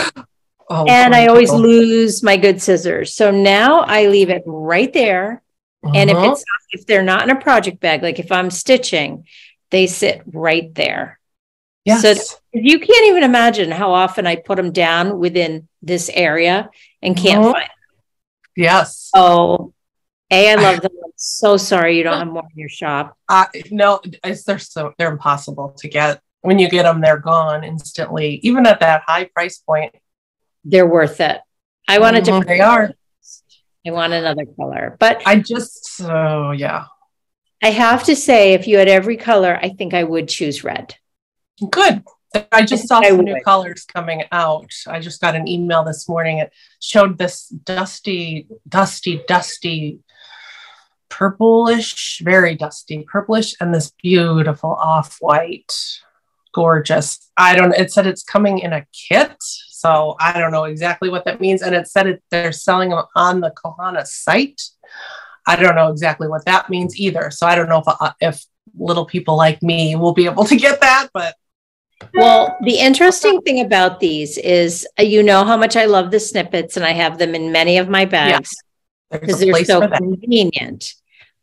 And I always lose my good scissors. So now I leave it right there. And if they're not in a project bag, like if I'm stitching, they sit right there. Yes. So you can't even imagine how often I put them down within this area and can't find them. Yes. Oh, I love them. I'm so sorry you don't have more in your shop. No, they're impossible to get. When you get them, they're gone instantly. Even at that high price point, they're worth it. I want a different. They are. I want another color, but I have to say, if you had every color, I think I would choose red. Good. I just saw some new colors coming out. I just got an email this morning. It showed this dusty, purplish, very dusty purplish, and this beautiful off-white, gorgeous. It said it's coming in a kit. So I don't know exactly what that means. And it said they're selling them on the Kohana site. I don't know exactly what that means either. So I don't know if little people like me will be able to get that, but. Well, the interesting thing about these is, you know how much I love the snippets, and I have them in many of my bags because they're so convenient.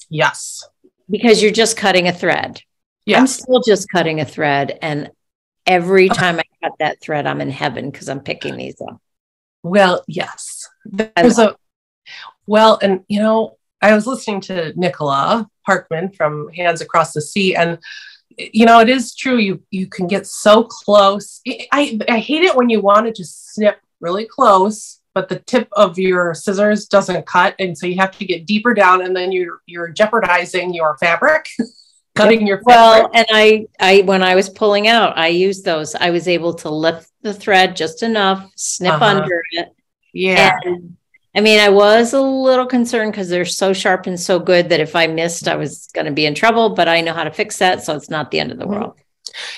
Yes. Because you're just cutting a thread. Yes. I'm still just cutting a thread, and every time I cut that thread, I'm in heaven because I'm picking these up. Well, yes. And you know, I was listening to Nicola Parkman from Hands Across the Sea, and you know, it is true. You can get so close. I hate it when you want to just snip really close, but the tip of your scissors doesn't cut, and so you have to get deeper down, and then you're jeopardizing your fabric. Cutting your fabric. Well, and I when I was pulling out, I used those. I was able to lift the thread just enough, snip under it. Yeah. And, I mean, I was a little concerned because they're so sharp and so good that if I missed, I was going to be in trouble, but I know how to fix that. So it's not the end of the world.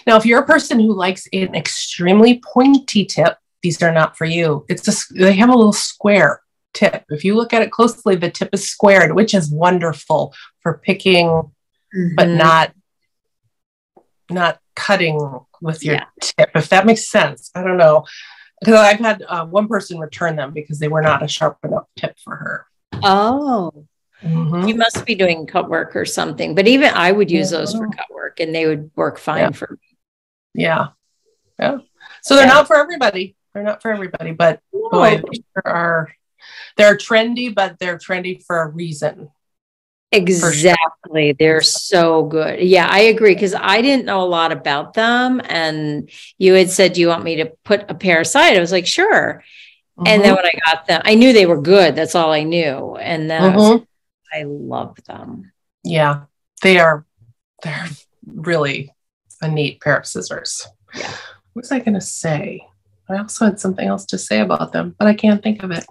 Now, if you're a person who likes an extremely pointy tip, these are not for you. They have a little square tip. If you look at it closely, the tip is squared, which is wonderful for picking, but not cutting with your tip, if that makes sense. I don't know. Because I've had one person return them because they were not a sharp enough tip for her. Oh, you must be doing cut work or something. But even I would use those for cut work, and they would work fine for me. Yeah. So they're not for everybody. They're not for everybody, but boy, they're trendy, but they're trendy for a reason. Exactly. Sure. They're so good. Yeah, I agree. Because I didn't know a lot about them. And you had said, do you want me to put a pair aside? I was like, sure. And then when I got them, I knew they were good. That's all I knew. And then I love them. Yeah, they're really a neat pair of scissors. Yeah. What was I going to say? I also had something else to say about them, but I can't think of it.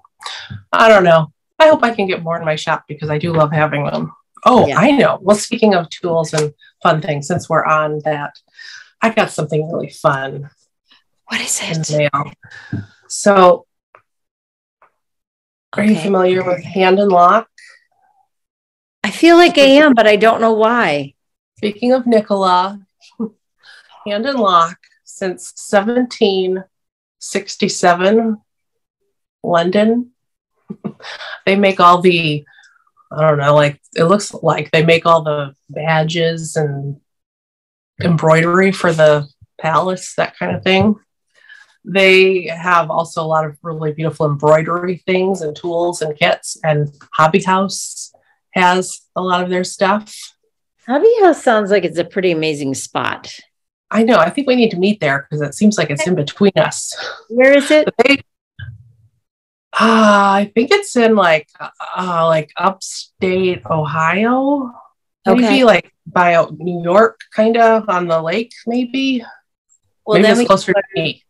I don't know. I hope I can get more in my shop because I do love having them. Oh, yeah. I know. Well, speaking of tools and fun things, since we're on that, I got something really fun. What is it? In the mail. So, are you familiar with Hand and Lock? I feel like I am, but I don't know why. Speaking of Nicola, Hand and Lock, since 1767, London, they make all the, I don't know, like it looks like they make all the badges and embroidery for the palace, that kind of thing. They have also a lot of really beautiful embroidery things and tools and kits, and Hobby House has a lot of their stuff. Hobby House sounds like it's a pretty amazing spot. I know. I think we need to meet there because it seems like it's in between us. Where is it? I think it's in like upstate Ohio. Maybe like by New York, kind of on the lake, maybe. Well, maybe it's closer to me.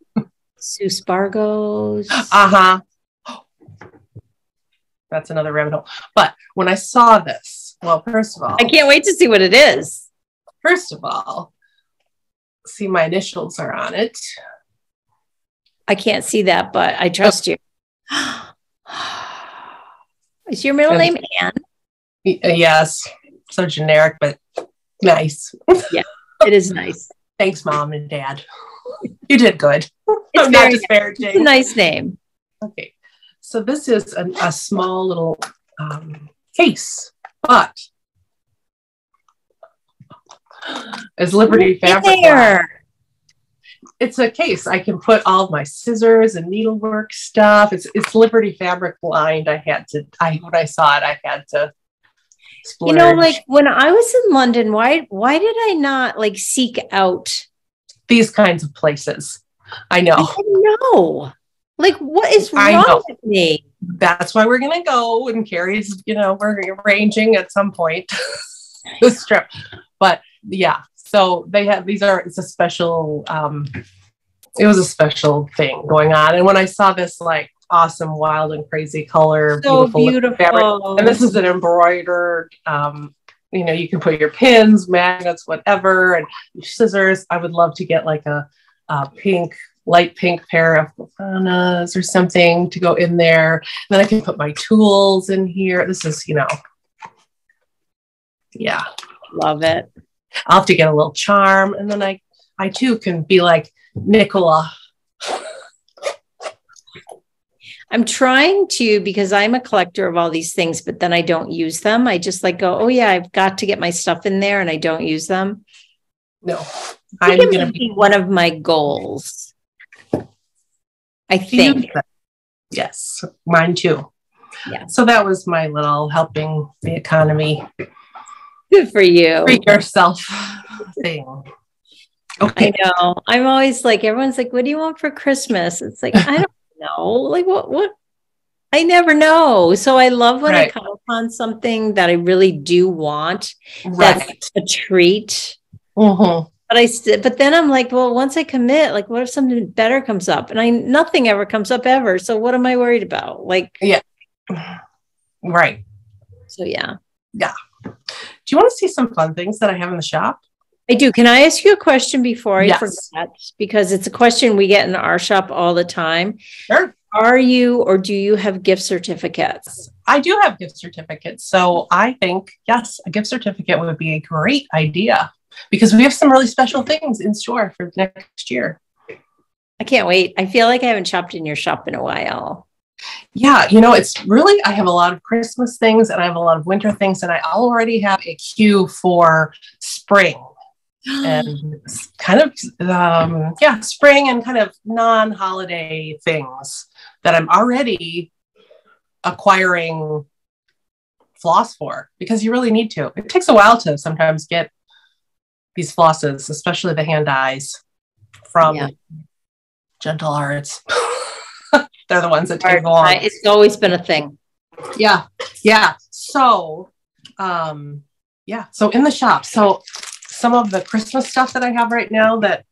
Sue Spargo's. That's another rabbit hole. But when I saw this, well, first of all, I can't wait to see what it is. First of all, see, my initials are on it. I can't see that, but I trust you. Is your middle name Anne? Yes. So generic, but nice. Yeah, it is nice. Thanks, Mom and Dad. You did good. It's not disparaging. It's a nice name. Okay. So this is a small little case, but it's Liberty fabric. It's a case. I can put all of my scissors and needlework stuff. It's Liberty fabric lined. When I saw it, I had to splurge. You know, like when I was in London, why did I not like seek out these kinds of places? I know. I know. Like, what is wrong with me? That's why we're gonna go, and Carrie's, we're arranging at some point this trip. But yeah, so they have it's a special it was a special thing going on. And when I saw this like awesome, wild and crazy color, so beautiful fabric, and this is an embroidered, you can put your pins, magnets, whatever, and your scissors. I would love to get like a light pink pair of bananas or something to go in there. And then I can put my tools in here. This is, yeah. Love it. I'll have to get a little charm. And then I too can be like Nicola. I'm trying to, because I'm a collector of all these things, but then I don't use them. I just like go, oh yeah, I've got to get my stuff in there, and I don't use them. No, I'm going to be one of my goals. I think. Yes, mine too. Yeah. So that was my little helping the economy. Good for you. Treat yourself thing. Okay. I know. I'm always like, everyone's like, what do you want for Christmas? It's like, I don't know. Like what? I never know. So I love when I come upon something that I really do want. That's a treat. Mm-hmm. But then I'm like, well, once I commit, like, what if something better comes up? And nothing ever comes up ever. So what am I worried about? Like, yeah. Right. So yeah. Yeah. Do you want to see some fun things that I have in the shop? I do. Can I ask you a question before I forget? Because it's a question we get in our shop all the time. Sure. Are you, or do you have gift certificates? I do have gift certificates. So I think, yes, a gift certificate would be a great idea because we have some really special things in store for next year. I can't wait. I feel like I haven't shopped in your shop in a while. Yeah, it's really, I have a lot of Christmas things and I have a lot of winter things, and I already have a queue for spring and kind of, spring and kind of non-holiday things that I'm already acquiring floss for, because you really need to. It takes a while to sometimes get these flosses, especially the hand dyes from Gentle Arts. They're the ones that take long. It's always been a thing. Yeah. Yeah. So Yeah, so in the shop. So some of the Christmas stuff that I have right now that,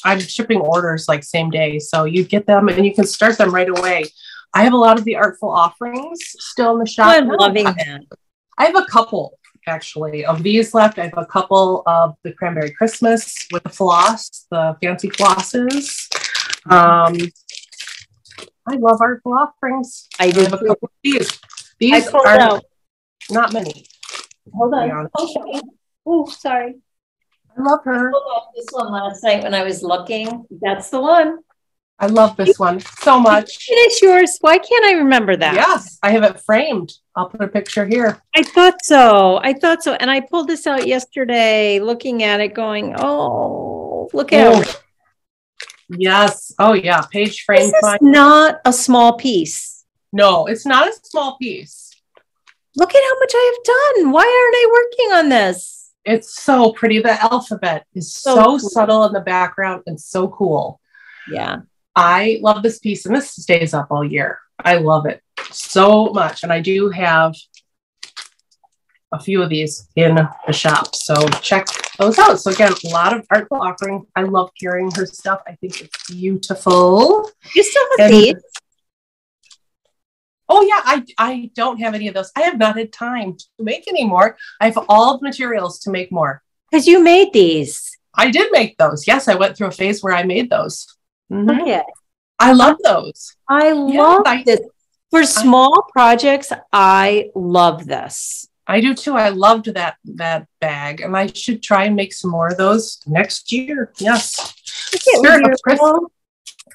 I'm shipping orders like same day. So you get them and you can start them right away. I have a lot of the artful offerings still in the shop. I'm loving that. I have a couple actually of these left. I have a couple of the Cranberry Christmas with the floss, the fancy flosses. I love artful offerings. I do. I have a couple of these. These are not many. Hold on. Oh, sorry. I love her. I pulled off this one last night when I was looking. That's the one. I love this one so much. It is yours. Why can't I remember that? Yes, I have it framed. I'll put a picture here. I thought so. And I pulled this out yesterday, looking at it, going, oh, look at it. Yes. Oh, yeah. Page frame. This is not a small piece. No, it's not a small piece. Look at how much I have done. Why aren't I working on this? It's so pretty. The alphabet is so cool. Subtle in the background and so cool. Yeah. I love this piece, and this stays up all year. I love it so much. And I do have a few of these in the shop. So check those out. So again, a lot of artful offering. I love hearing her stuff. I think it's beautiful. You still have these? Oh yeah, I don't have any of those. I have not had time to make any more. I have all the materials to make more. Because you made these. I did make those. Yes, I went through a phase where I made those. Mm-hmm. Okay. I love those. I love this. For small projects, I love this. I do too. I loved that bag, and I should try and make some more of those next year. Yes. Spirit of Christmas.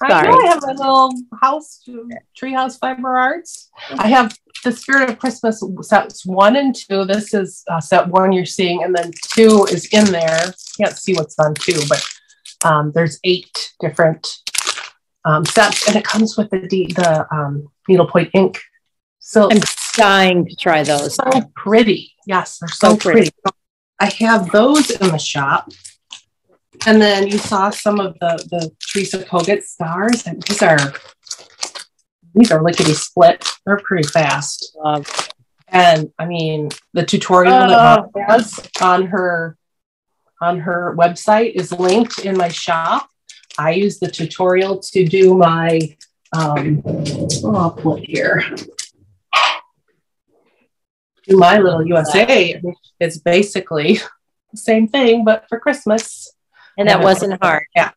I know I have my little house, Treehouse Fiber Arts. I have the Spirit of Christmas sets 1 and 2. This is set 1 you're seeing, and then 2 is in there. Can't see what's on 2, but there's 8 different sets, and it comes with the needlepoint ink. So I'm dying to try those. So pretty. Yes, they're so pretty. I have those in the shop. And then you saw some of the Teresa Kogut stars, and these are lickety split. They're pretty fast. And I mean, the tutorial that Mom has on her website is linked in my shop. I use the tutorial to do my I'll pull it here. Do my little USA. It's basically the same thing, but for Christmas. And that wasn't hard. Yeah.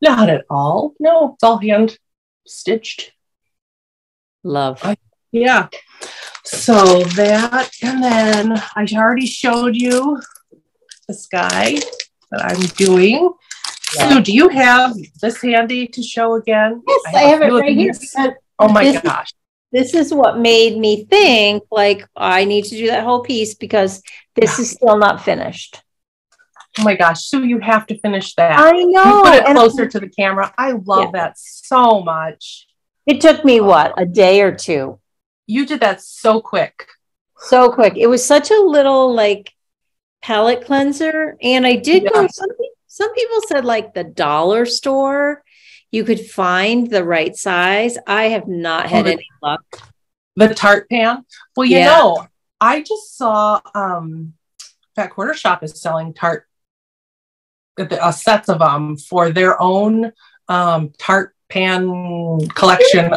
Not at all. No, it's all hand stitched. Love. Yeah. So that, and then I already showed you this guy that I'm doing. Yeah. So do you have this handy to show again? Yes, I have it right here. Oh my gosh. This is what made me think like I need to do that whole piece because this is still not finished. Oh my gosh. So you have to finish that. I know. You put it closer to the camera. I love that so much. It took me what, a day or two? You did that so quick. So quick. It was such a little like palette cleanser. And I did go, some people said like the dollar store, you could find the right size. I have not had any luck. The tart pan. Well, you know, I just saw Fat Quarter Shop is selling tart sets of them for their own tart pan collection.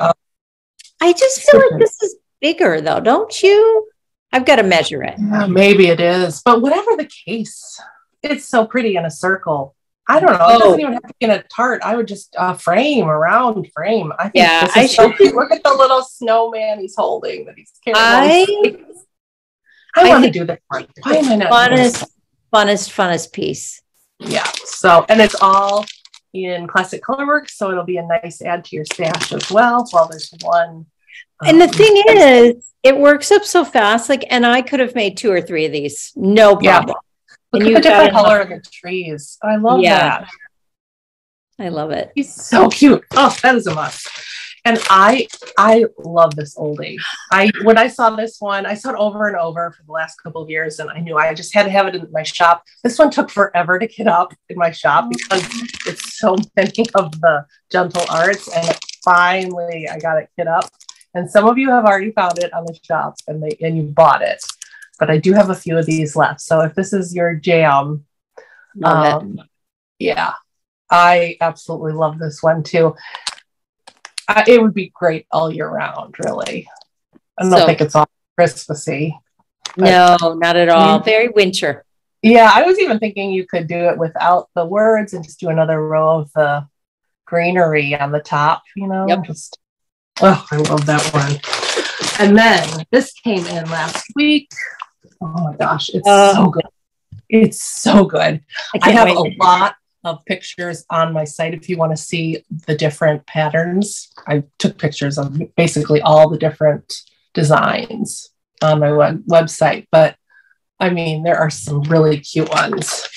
I just feel like this is bigger though, don't you? I've got to measure it. Yeah, maybe it is, but whatever the case, it's so pretty in a circle. I don't know. It doesn't even have to be in a tart. I would just frame, a round frame. I think this is so cute. Look at the little snowman he's holding that he's carrying. I want to do that one. Why am I not? Funnest piece. Yeah. So, and it's all in classic colorwork, so it'll be a nice add to your stash as well. Well, there's one. And the thing is, it works up so fast. Like, and I could have made 2 or 3 of these, no problem. Look at the different color of the trees. I love that. I love it. He's so cute. Oh, that is a must. And I love this oldie. When I saw this one, I saw it over and over for the last couple of years, and I knew I just had to have it in my shop. This one took forever to get up in my shop because it's so many of the gentle arts, and finally I got it kit up. And some of you have already found it on the shop and you bought it. But I do have a few of these left. So if this is your jam, yeah, I absolutely love this one too. It would be great all year round, really. I don't think it's all Christmassy. No, not at all. Very winter. Yeah, I was even thinking you could do it without the words and just do another row of the greenery on the top, you know? Yep. Oh, I love that one. And then this came in last week. Oh my gosh, it's so good. It's so good. I have a lot of pictures on my site if you want to see the different patterns. I took pictures of basically all the different designs on my website, but I mean, there are some really cute ones.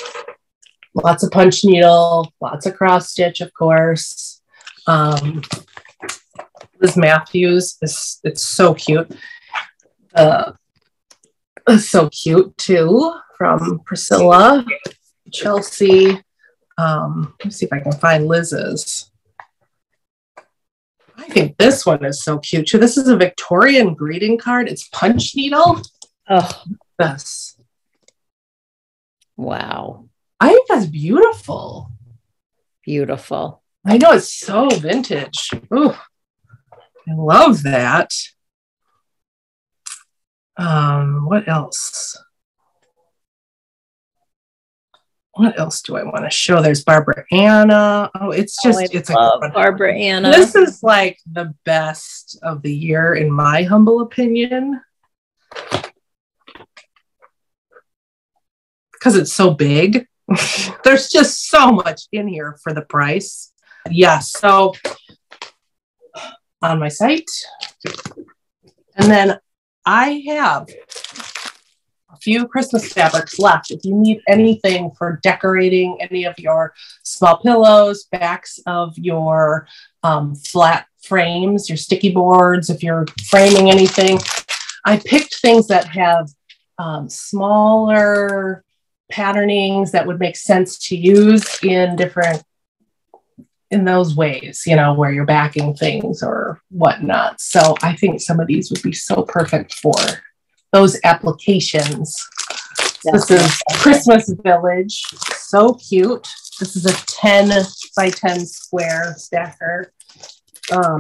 Lots of punch needle, lots of cross stitch, of course. Liz Matthews it's so cute. So cute too, from Priscilla, Chelsea. Let's see if I can find Liz's. I think this one is so cute too. This is a Victorian greeting card. It's punch needle. Oh, yes. Wow. I think that's beautiful. Beautiful. I know, it's so vintage. Ooh, I love that. What else? What else do I want to show? There's Barbara Anna. Oh, it's just, it's a Barbara Anna. This is like the best of the year, in my humble opinion. Because it's so big. There's just so much in here for the price. Yes, so on my site. And then I have a few Christmas fabrics left. If you need anything for decorating any of your small pillows, backs of your flat frames, your sticky boards, if you're framing anything, I picked things that have smaller patternings that would make sense to use in those ways, you know, where you're backing things or whatnot. So I think some of these would be so perfect for those applications. This is Christmas Village. So cute. This is a 10 by 10 square stacker.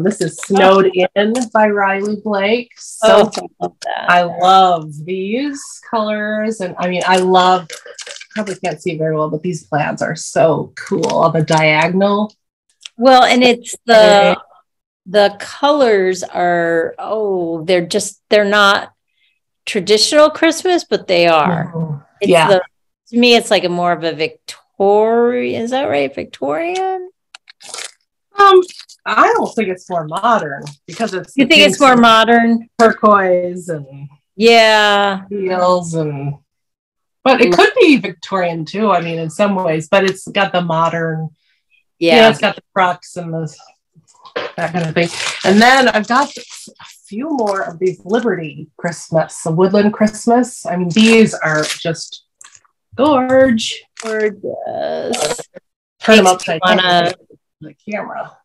This is Snowed In by Riley Blake. So I love that. I love these colors. And I mean, probably can't see very well, but these plaids are so cool on the diagonal. Well, and it's the colors are, they're not traditional Christmas, but they are. Mm-hmm. To me, it's like a more of a Victorian. Is that right? Victorian? I don't think it's more modern because it's. You think it's more modern? Turquoise and heels but it could be Victorian too. I mean, in some ways, but it's got the modern. Yeah, it's got the crux and that kind of thing. And then I've got a few more of these Liberty Christmas, the Woodland Christmas. I mean, these are just gorgeous. Turn them upside down the camera.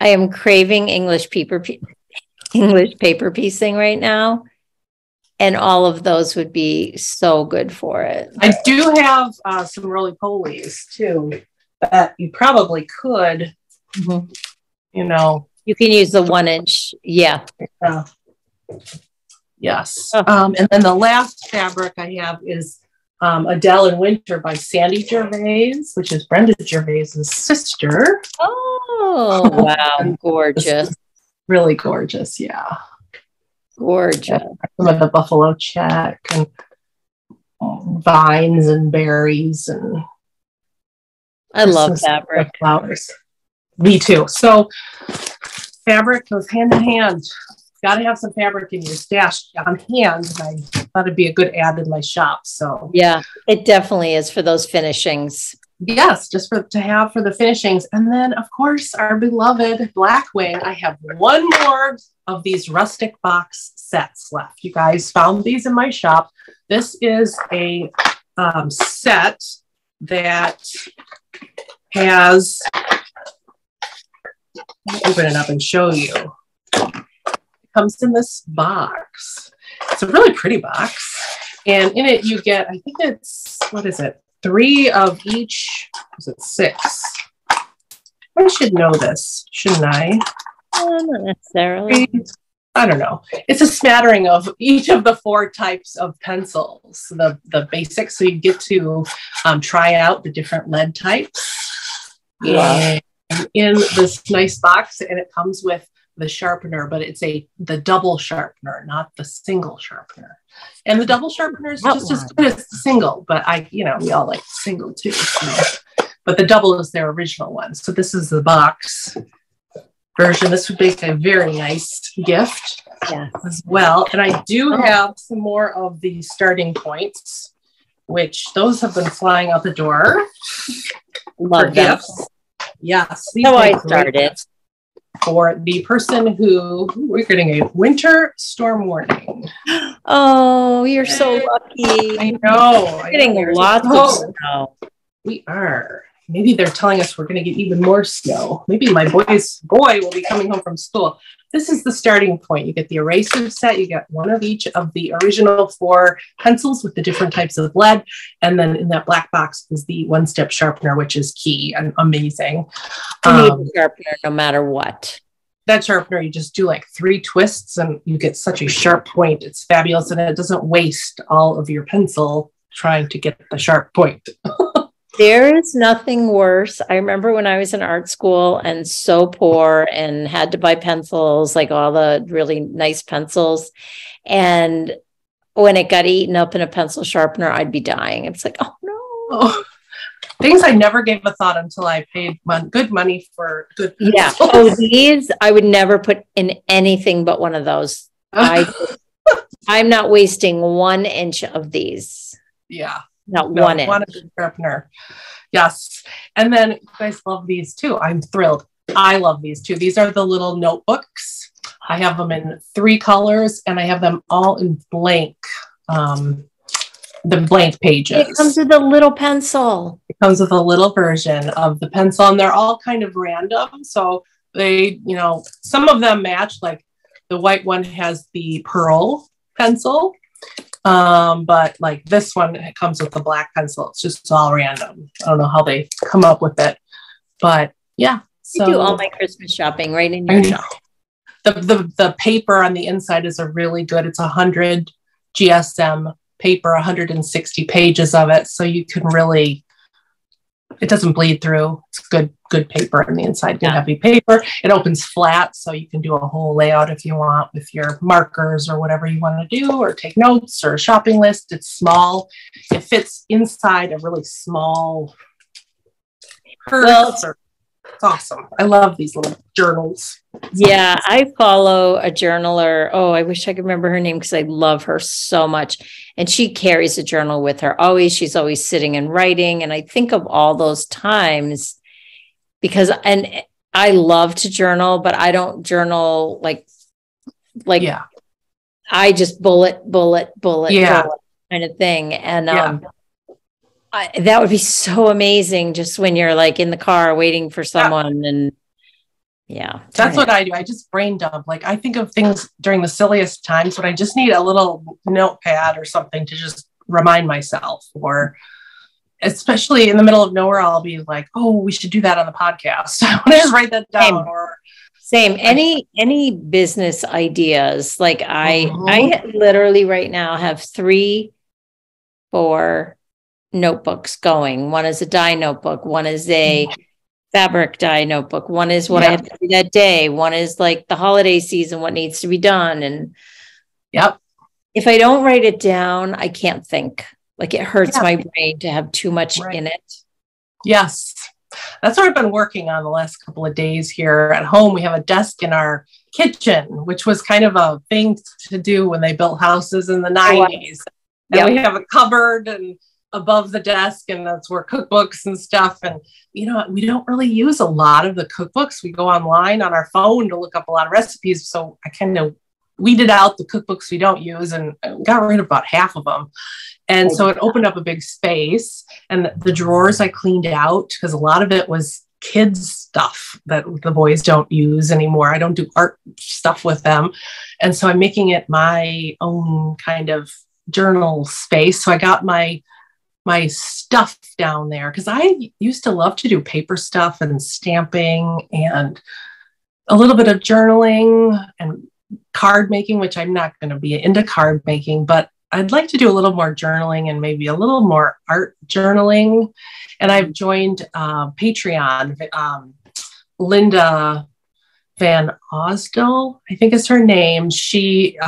I am craving English paper piecing right now. And all of those would be so good for it. I do have some roly-polies too that you probably could, you know. You can use the 1 inch. Yeah. Yes. And then the last fabric I have is Adele in Winter by Sandy Gervais, which is Brenda Gervais's sister. Oh, wow. Gorgeous. Really gorgeous. Yeah. Gorgeous. Some of the buffalo check and vines and berries and I love fabric. Flowers. Me too. So fabric goes hand in hand. Got to have some fabric in your stash on hand. And I thought it'd be a good ad in my shop. So yeah, it definitely is for those finishings. Yes, just to have for the finishings. And then, of course, our beloved Blackwing. I have one more of these rustic box sets left. You guys found these in my shop. This is a set that has, let me open it up and show you. It comes in this box. It's a really pretty box. And in it, you get, I think it's, what is it? 3 of each. Is it 6? I should know this, shouldn't I? Not necessarily. I don't know. It's a smattering of each of the 4 types of pencils, the basics. So you get to try out the different lead types. Yeah. And in this nice box, and it comes with the sharpener, but it's the double sharpener, not the single sharpener. And the double sharpener is just as good as the single, but we all like single too. So. But the double is their original one. So this is the box version. This would make a very nice gift as well. And I do have some more of the starting points, which those have been flying out the door. Love gifts. Yes. So I started. For the person who we're getting a winter storm warning. Oh, you're so lucky. I know. We're getting lots of snow. We are. Maybe they're telling us we're going to get even more snow. Maybe my boy will be coming home from school. This is the starting point. You get the eraser set. You get 1 of each of the original 4 pencils with the different types of lead. And then in that black box is the 1-step sharpener, which is key and amazing. You need a sharpener no matter what. That sharpener, you just do like 3 twists and you get such a sharp point. It's fabulous. And it doesn't waste all of your pencil trying to get the sharp point. There is nothing worse. I remember when I was in art school and so poor and had to buy pencils, like all the really nice pencils. And when it got eaten up in a pencil sharpener, I'd be dying. It's like, oh no. Oh, things I never gave a thought until I paid good money for good pencils. Yeah. Oh, these I would never put in anything but one of those. I'm not wasting 1 inch of these. Yeah. Not 1 inch. 1 inch sharpener. Yes. And then you guys love these too. I'm thrilled. I love these too. These are the little notebooks. I have them in 3 colors and I have them all in blank. The blank pages. It comes with a little pencil. It comes with a little version of the pencil and they're all kind of random. So they, some of them match, like the white one has the pearl pencil. But like this one, it comes with the black pencil. It's all random. I don't know how they come up with it, but yeah. So I do all my Christmas shopping right in your shop. The paper on the inside is a really good. It's 100 GSM paper, 160 pages of it. So you can really, it doesn't bleed through. It's good paper on the inside, good heavy paper. It opens flat, so you can do a whole layout if you want with your markers or whatever you want to do, or take notes or a shopping list. It's small. It fits inside a really small purse. It's awesome. I love these little journals. Yeah, I follow a journaler. Oh, I wish I could remember her name because I love her so much. And she carries a journal with her always. She's always sitting and writing. And I think of all those times because, and I love to journal, but I don't journal like I just bullet kind of thing. And that would be so amazing just when you're like in the car waiting for someone and that's what I do. I just brain dump. Like I think of things during the silliest times when I just need a little notepad or something to just remind myself, or especially in the middle of nowhere, I'll be like, oh, we should do that on the podcast. I want to just write that down. Same. Any business ideas. Like I literally right now have 3-4 notebooks going. One is a dye notebook. One is a fabric dye notebook. One is what I have to do that day. One is like the holiday season, what needs to be done. And if I don't write it down, I can't think. Like it hurts my brain to have too much in it. Yes. That's what I've been working on the last couple of days here at home. We have a desk in our kitchen, which was kind of a thing to do when they built houses in the 90s. And we have a cupboard and above the desk, and that's where cookbooks and stuff. And, we don't really use a lot of the cookbooks. We go online on our phone to look up a lot of recipes. So I kind of weeded out the cookbooks we don't use and got rid of about half of them. And so it opened up a big space, and the drawers I cleaned out because a lot of it was kids stuff that the boys don't use anymore. I don't do art stuff with them. And so I'm making it my own kind of journal space. So I got my stuff down there because I used to love to do paper stuff and stamping and a little bit of journaling and card making, which I'm not going to be into card making, but I'd like to do a little more journaling and maybe a little more art journaling. And I've joined Patreon. Linda Van Osdell, I think is her name. She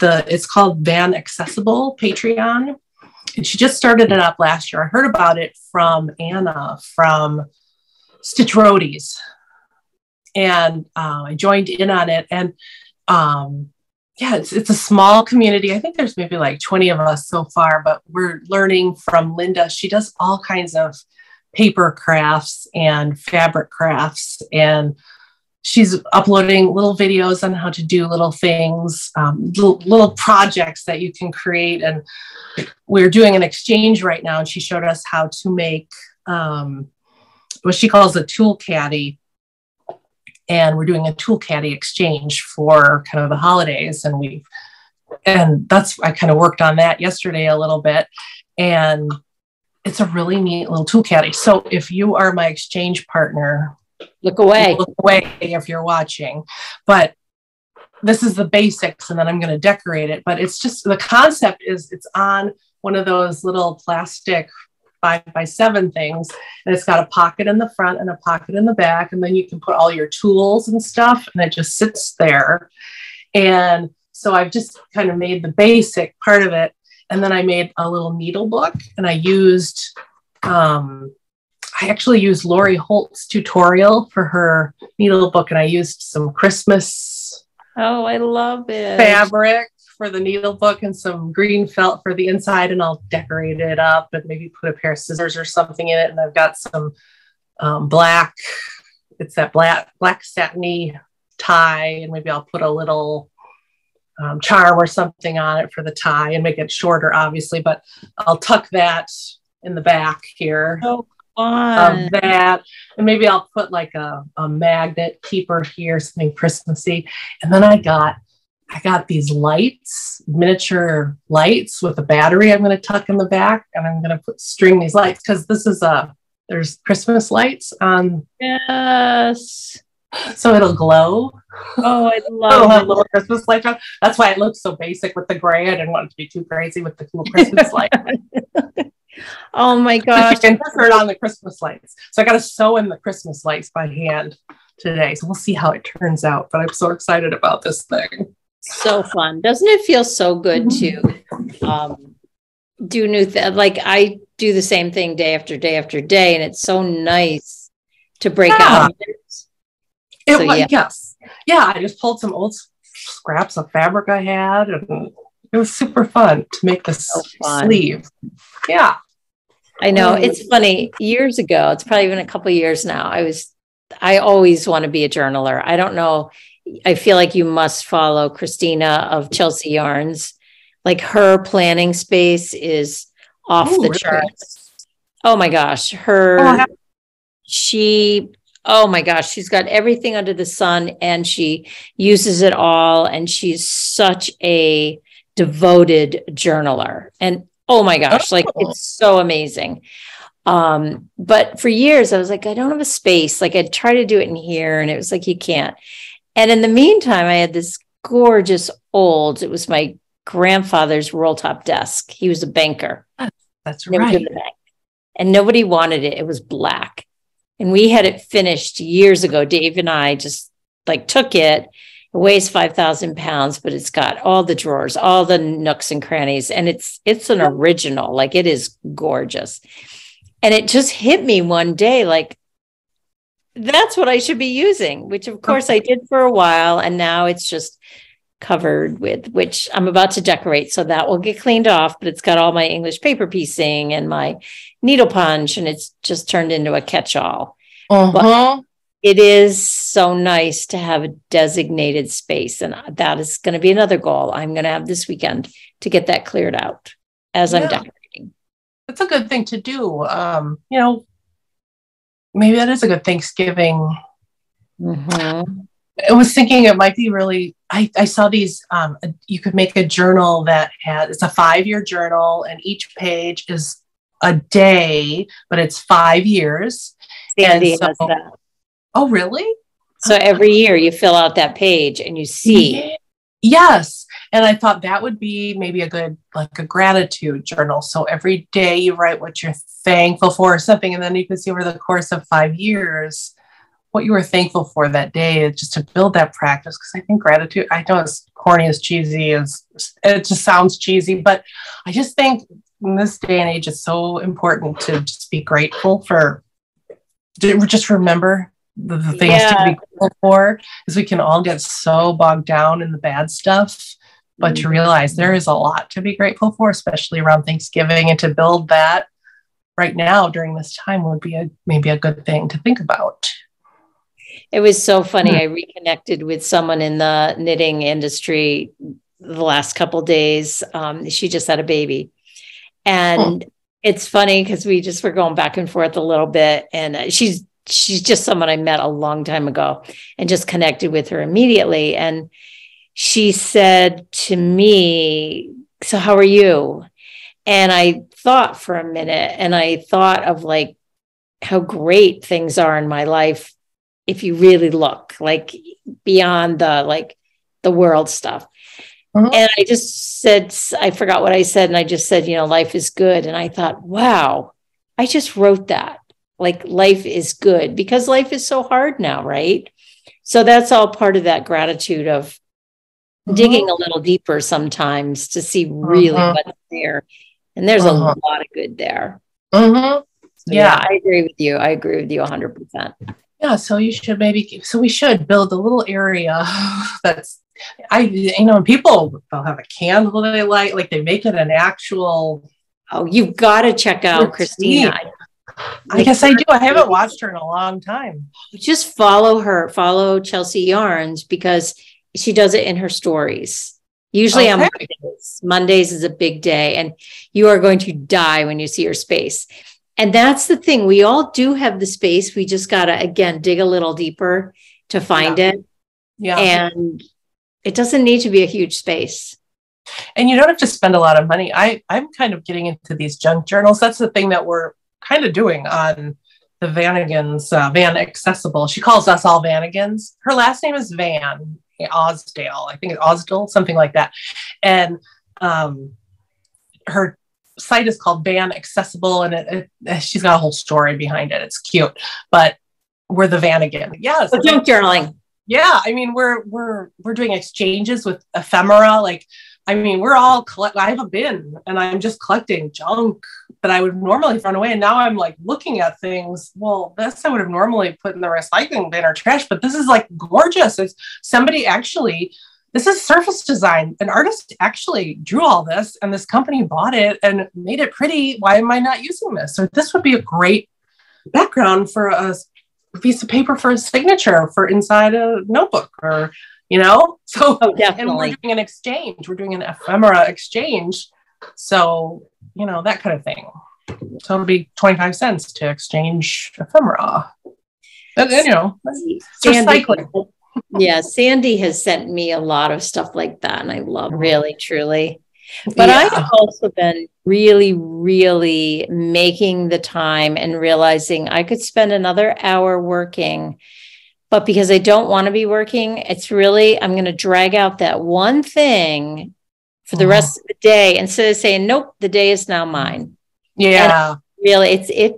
it's called Van Accessible Patreon. And she just started it up last year. I heard about it from Anna from Stitch Roadies. And I joined in on it. And yeah, it's a small community. I think there's maybe like 20 of us so far, but we're learning from Linda. She does all kinds of paper crafts and fabric crafts, and she's uploading little videos on how to do little things, little projects that you can create. And we're doing an exchange right now, and she showed us how to make what she calls a tool caddy. And we're doing a tool caddy exchange for kind of the holidays. And I kind of worked on that yesterday a little bit. And it's a really neat little tool caddy. So if you are my exchange partner, look away if you're watching. But this is the basics, and then I'm going to decorate it. But it's just, the concept is it's on one of those little plastic 5x7 things, and it's got a pocket in the front and a pocket in the back, and then you can put all your tools and stuff, and it just sits there. And so I've just kind of made the basic part of it, and then I made a little needle book, and I actually used Lori Holt's tutorial for her needle book, and I used some Christmas I love it fabric for the needle book and some green felt for the inside, and I'll decorate it up and maybe put a pair of scissors or something in it. And I've got some black, it's that black satiny tie, and maybe I'll put a little charm or something on it for the tie and make it shorter, obviously, but I'll tuck that in the back here. So fun. Of that, and maybe I'll put like a magnet keeper here, something Christmassy. And then I got these lights, miniature lights with a battery I'm going to tuck in the back, and I'm going to string these lights because there's Christmas lights on. Yes. So it'll glow. Oh, I love it'll it. have little Christmas lights on. That's why it looks so basic with the gray. I didn't want it to be too crazy with the cool Christmas lights. Oh my gosh. You can turn on the Christmas lights. So I got to sew in the Christmas lights by hand today. So we'll see how it turns out. But I'm so excited about this thing. So fun. Doesn't it feel so good to do new things? Like I do the same thing day after day after day, and it's so nice to break out. Yes. Yeah, I just pulled some old scraps of fabric I had, and it was super fun to make this sleeve. Yeah. I know. It's funny. Years ago, it's probably been a couple of years now, I always want to be a journaler. I don't know. I feel like you must follow Christina of Chelsea Yarns. Like her planning space is off the charts. Oh my gosh. Oh my gosh, she's got everything under the sun, and she uses it all. And she's such a devoted journaler. And oh my gosh, like it's so amazing. But for years I was like, I don't have a space. Like I'd try to do it in here, and it was like, you can't. And in the meantime, I had this gorgeous it was my grandfather's roll top desk. He was a banker. That's right. And nobody wanted it. It was black. And we had it finished years ago. Dave and I just like took it. It weighs 5,000 pounds, but it's got all the drawers, all the nooks and crannies. And it's an original, like it is gorgeous. And it just hit me one day, like, that's what I should be using, which of course I did for a while. And now it's just covered with, which I'm about to decorate. So that will get cleaned off, but it's got all my English paper piecing and my needle punch, and it's just turned into a catch-all. But it is so nice to have a designated space. And that is going to be another goal I'm going to have this weekend, to get that cleared out as I'm decorating. It's a good thing to do. maybe that is a good Thanksgiving. Mm-hmm. I was thinking it might be really, I saw these, you could make a journal that it's a 5-year journal, and each page is a day, but it's 5 years. Sandy has that. Oh, really? So every year you fill out that page and you see. Yeah. Yes. And I thought that would be maybe a good, like a gratitude journal. So every day you write what you're thankful for or something. And then you can see over the course of 5 years what you were thankful for that day, just to build that practice. Because I think gratitude, I know it's corny, as cheesy as it just sounds cheesy, but I just think in this day and age, it's so important to just be grateful for, just remember the things to be grateful for, because we can all get so bogged down in the bad stuff. But to realize there is a lot to be grateful for, especially around Thanksgiving, and to build that right now during this time would be maybe a good thing to think about. It was so funny. I reconnected with someone in the knitting industry the last couple of days. She just had a baby. And it's funny because we just were going back and forth a little bit. And she's just someone I met a long time ago and just connected with her immediately. And she said to me, "So how are you?" And I thought for a minute, and I thought of like how great things are in my life if you really look, like beyond the world stuff. And I just said, I forgot what I said. And I just said, life is good. And I thought, wow, I just wrote that. Like, life is good, because life is so hard now, right? So that's all part of that gratitude of digging a little deeper sometimes to see really what's there. And there's a lot of good there. So, yeah, I agree with you. I agree with you 100%. Yeah, so we should build a little area that's, people, they'll have a candle they light, like they make it an actual. Oh, you've got to check out Christina. I guess I do. I haven't watched her in a long time. Just follow Chelsea Yarns, because she does it in her stories. Usually on Mondays. Mondays is a big day, and you are going to die when you see her space. And that's the thing. We all do have the space. We just got to, again, dig a little deeper to find it. Yeah. And it doesn't need to be a huge space. And you don't have to spend a lot of money. I'm kind of getting into these junk journals. That's the thing that we're kind of doing on the Vanagans, Van Accessible. She calls us all Vanagans. Her last name is Van Osdale. I think it's Osdale, something like that. And her site is called Van Accessible, and she's got a whole story behind it. It's cute, but we're the Vanagan. Yes. So junk journaling. Yeah. I mean, we're doing exchanges with ephemera. Like, I mean, we're all I have a bin, and I'm just collecting junk that I would normally throw away. And now I'm like looking at things. Well, this I would have normally put in the recycling bin or trash, but this is like gorgeous. It's somebody actually, this is surface design. An artist actually drew all this, and this company bought it and made it pretty. Why am I not using this? So this would be a great background for a piece of paper for a signature for inside a notebook, or, so, and we're doing an exchange. We're doing an ephemera exchange. So, that kind of thing. So it'll be 25 cents to exchange ephemera. And, it's recycling. Yeah, Sandy has sent me a lot of stuff like that, and I love really, truly. But I have also been really, really making the time and realizing I could spend another hour working, but because I don't want to be working, it's really, I'm going to drag out that one thing for the rest of the day instead of saying, nope, the day is now mine. Yeah. And really,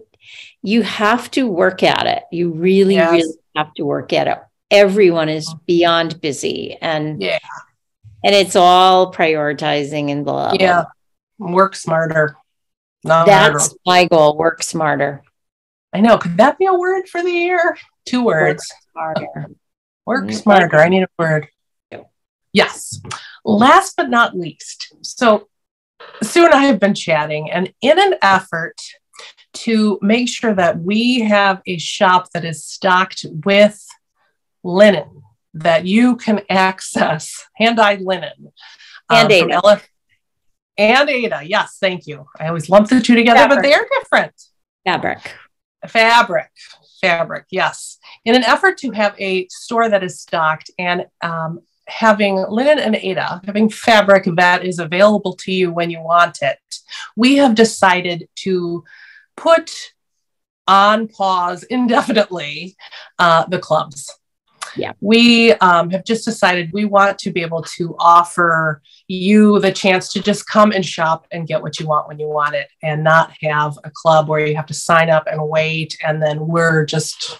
you have to work at it. You really, really have to work at it. Everyone is beyond busy, and it's all prioritizing and blah, blah. Yeah. Work smarter. That's my goal. Work smarter. I know. Could that be a word for the year? 2 words. Work smarter. Work smarter. I need a word. Yes. Last but not least. So Sue and I have been chatting, and in an effort to make sure that we have a shop that is stocked with linen that you can access, hand-dyed linen. And Aida. And Aida. Yes, thank you. I always lump the two together, but they are different. Fabric. fabric. Yes. In an effort to have a store that is stocked and having linen and Aida, having fabric that is available to you when you want it, we have decided to put on pause indefinitely the clubs. Yeah. We have just decided we want to be able to offer you the chance to just come and shop and get what you want when you want it, and not have a club where you have to sign up and wait. And then we're just,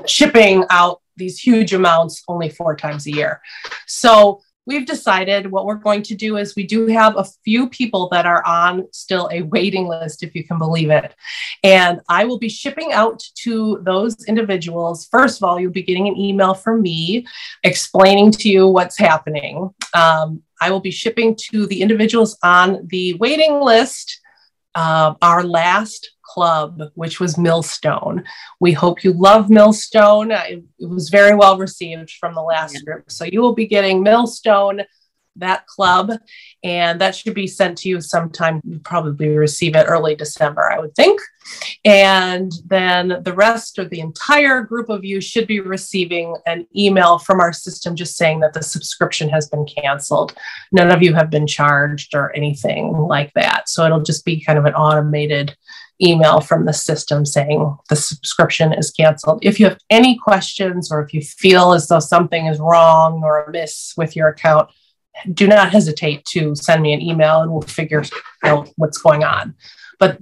shipping out these huge amounts only 4 times a year. So we've decided what we're going to do is we do have a few people that are on still a waiting list, if you can believe it. And I will be shipping out to those individuals. First of all, you'll be getting an email from me explaining to you what's happening. I will be shipping to the individuals on the waiting list our last club, which was Millstone. We hope you love Millstone. It was very well received from the last group. So you will be getting Millstone, that club, and that should be sent to you sometime. You probably receive it early December, I would think. And then the rest of the entire group of you should be receiving an email from our system just saying that the subscription has been canceled. None of you have been charged or anything like that. So it'll just be kind of an automated email from the system saying the subscription is canceled. If you have any questions, or if you feel as though something is wrong or amiss with your account, do not hesitate to send me an email and we'll figure out what's going on. But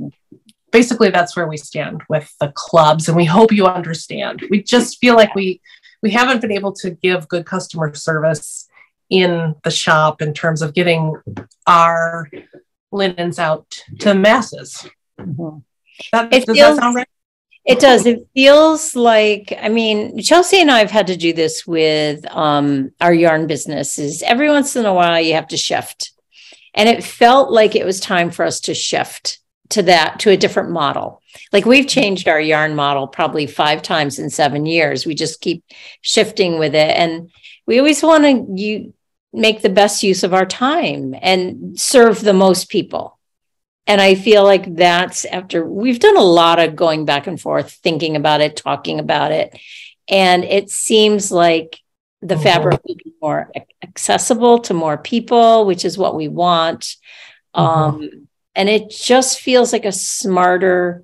basically that's where we stand with the clubs, and we hope you understand. We just feel like we haven't been able to give good customer service in the shop in terms of getting our linens out to the masses. Mm-hmm. Does that sound right? It does. It feels like, Chelsea and I have had to do this with our yarn businesses. Every once in a while, you have to shift. And it felt like it was time for us to shift to a different model. Like, we've changed our yarn model probably 5 times in 7 years. We just keep shifting with it. And we always want to make the best use of our time and serve the most people. And I feel like that's after we've done a lot of going back and forth, thinking about it, talking about it. And it seems like the fabric will be more accessible to more people, which is what we want. And it just feels like a smarter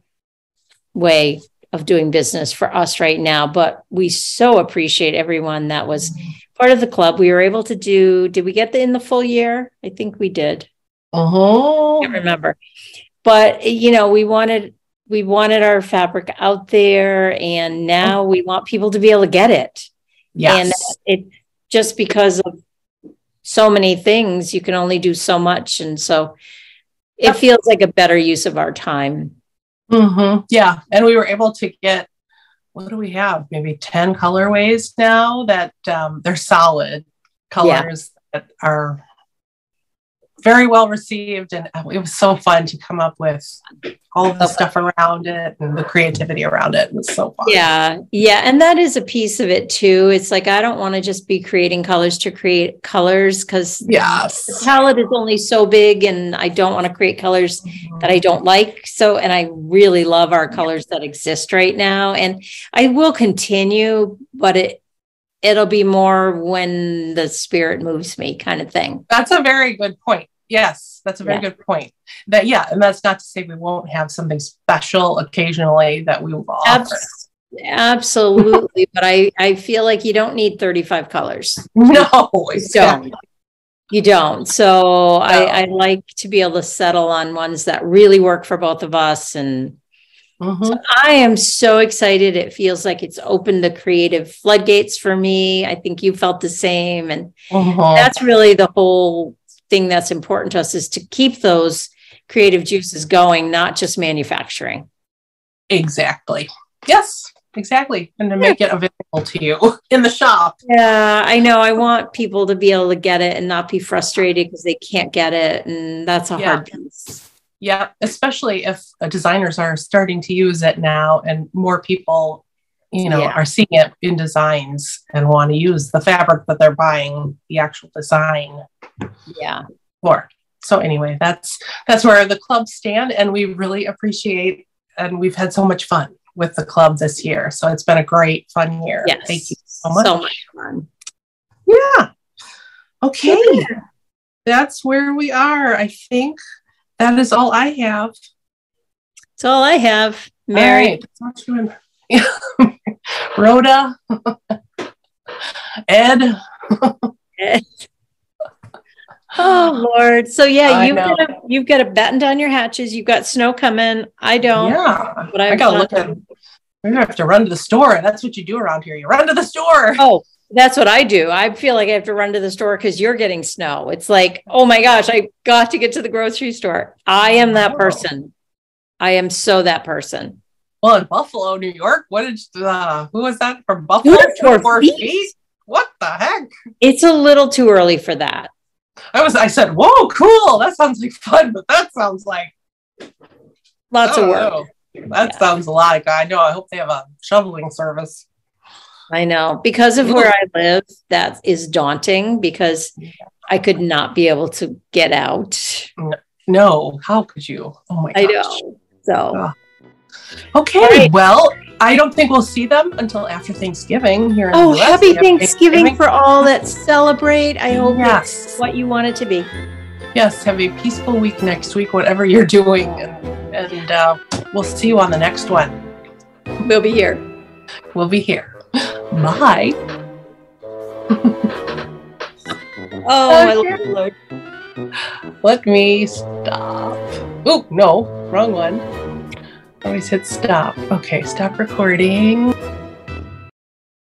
way of doing business for us right now. But we so appreciate everyone that was part of the club. We were able to did we get in the full year? I think we did. I can't remember, but we wanted our fabric out there, and now we want people to be able to get it. Yes. And it just because of so many things, you can only do so much, and so it feels like a better use of our time. Yeah, and we were able to get, what do we have? Maybe 10 colorways now that they're solid colors that are very well received, and it was so fun to come up with all the stuff around it and the creativity around it. It was so fun. Yeah, and that is a piece of it too. It's like, I don't want to just be creating colors to create colors, because the palette is only so big, and I don't want to create colors that I don't like. So, and I really love our colors that exist right now, and I will continue, but it'll be more when the spirit moves me, kind of thing. That's a very good point. Yes, that's a very good point. And that's not to say we won't have something special occasionally that we will offer. Absolutely. But I feel like you don't need 35 colors. No, exactly. You don't. So I like to be able to settle on ones that really work for both of us. And so I am so excited. It feels like it's opened the creative floodgates for me. I think you felt the same. And that's really the whole thing that's important to us, is to keep those creative juices going, not just manufacturing. Exactly. Yes, exactly. And to make it available to you in the shop. Yeah, I know. I want people to be able to get it and not be frustrated because they can't get it. And that's a hard piece. Yeah, especially if designers are starting to use it now, and more people, are seeing it in designs and want to use the fabric that they're buying the actual design for. So anyway, that's where the clubs stand, and we really appreciate, and we've had so much fun with the club this year. So it's been a great, fun year. Yes. Thank you so much. So much fun. Yeah. Okay. Yeah. That's where we are. I think that is all I have. That's all I have. Mary. Right. Rhoda. Ed. Oh Lord. So yeah, you've got to batten down your hatches. You've got snow coming. I don't. Yeah. But I gotta look at. Maybe I have to run to the store. That's what you do around here. You run to the store. Oh, that's what I do. I feel like I have to run to the store because you're getting snow. It's like, oh my gosh, I got to get to the grocery store. I am that person. I am so that person. Well, in Buffalo, New York, who was that from Buffalo? 4 feet? What the heck? It's a little too early for that. I said, whoa, cool. That sounds like fun, but that sounds like lots of work. That sounds a lot. I know. I hope they have a shoveling service. I know. Because of where I live, that is daunting because I could not be able to get out. No. How could you? Oh my gosh. I know. So. Okay. Right. Well, I don't think we'll see them until after Thanksgiving here in the US. Happy Thanksgiving for all that celebrate. I hope that's what you want it to be. Yes. Have a peaceful week next week, whatever you're doing. And we'll see you on the next one. We'll be here. We'll be here. Bye. I love you, Lord. Let me stop. Oh, no, wrong one. Always hit stop. Okay, stop recording.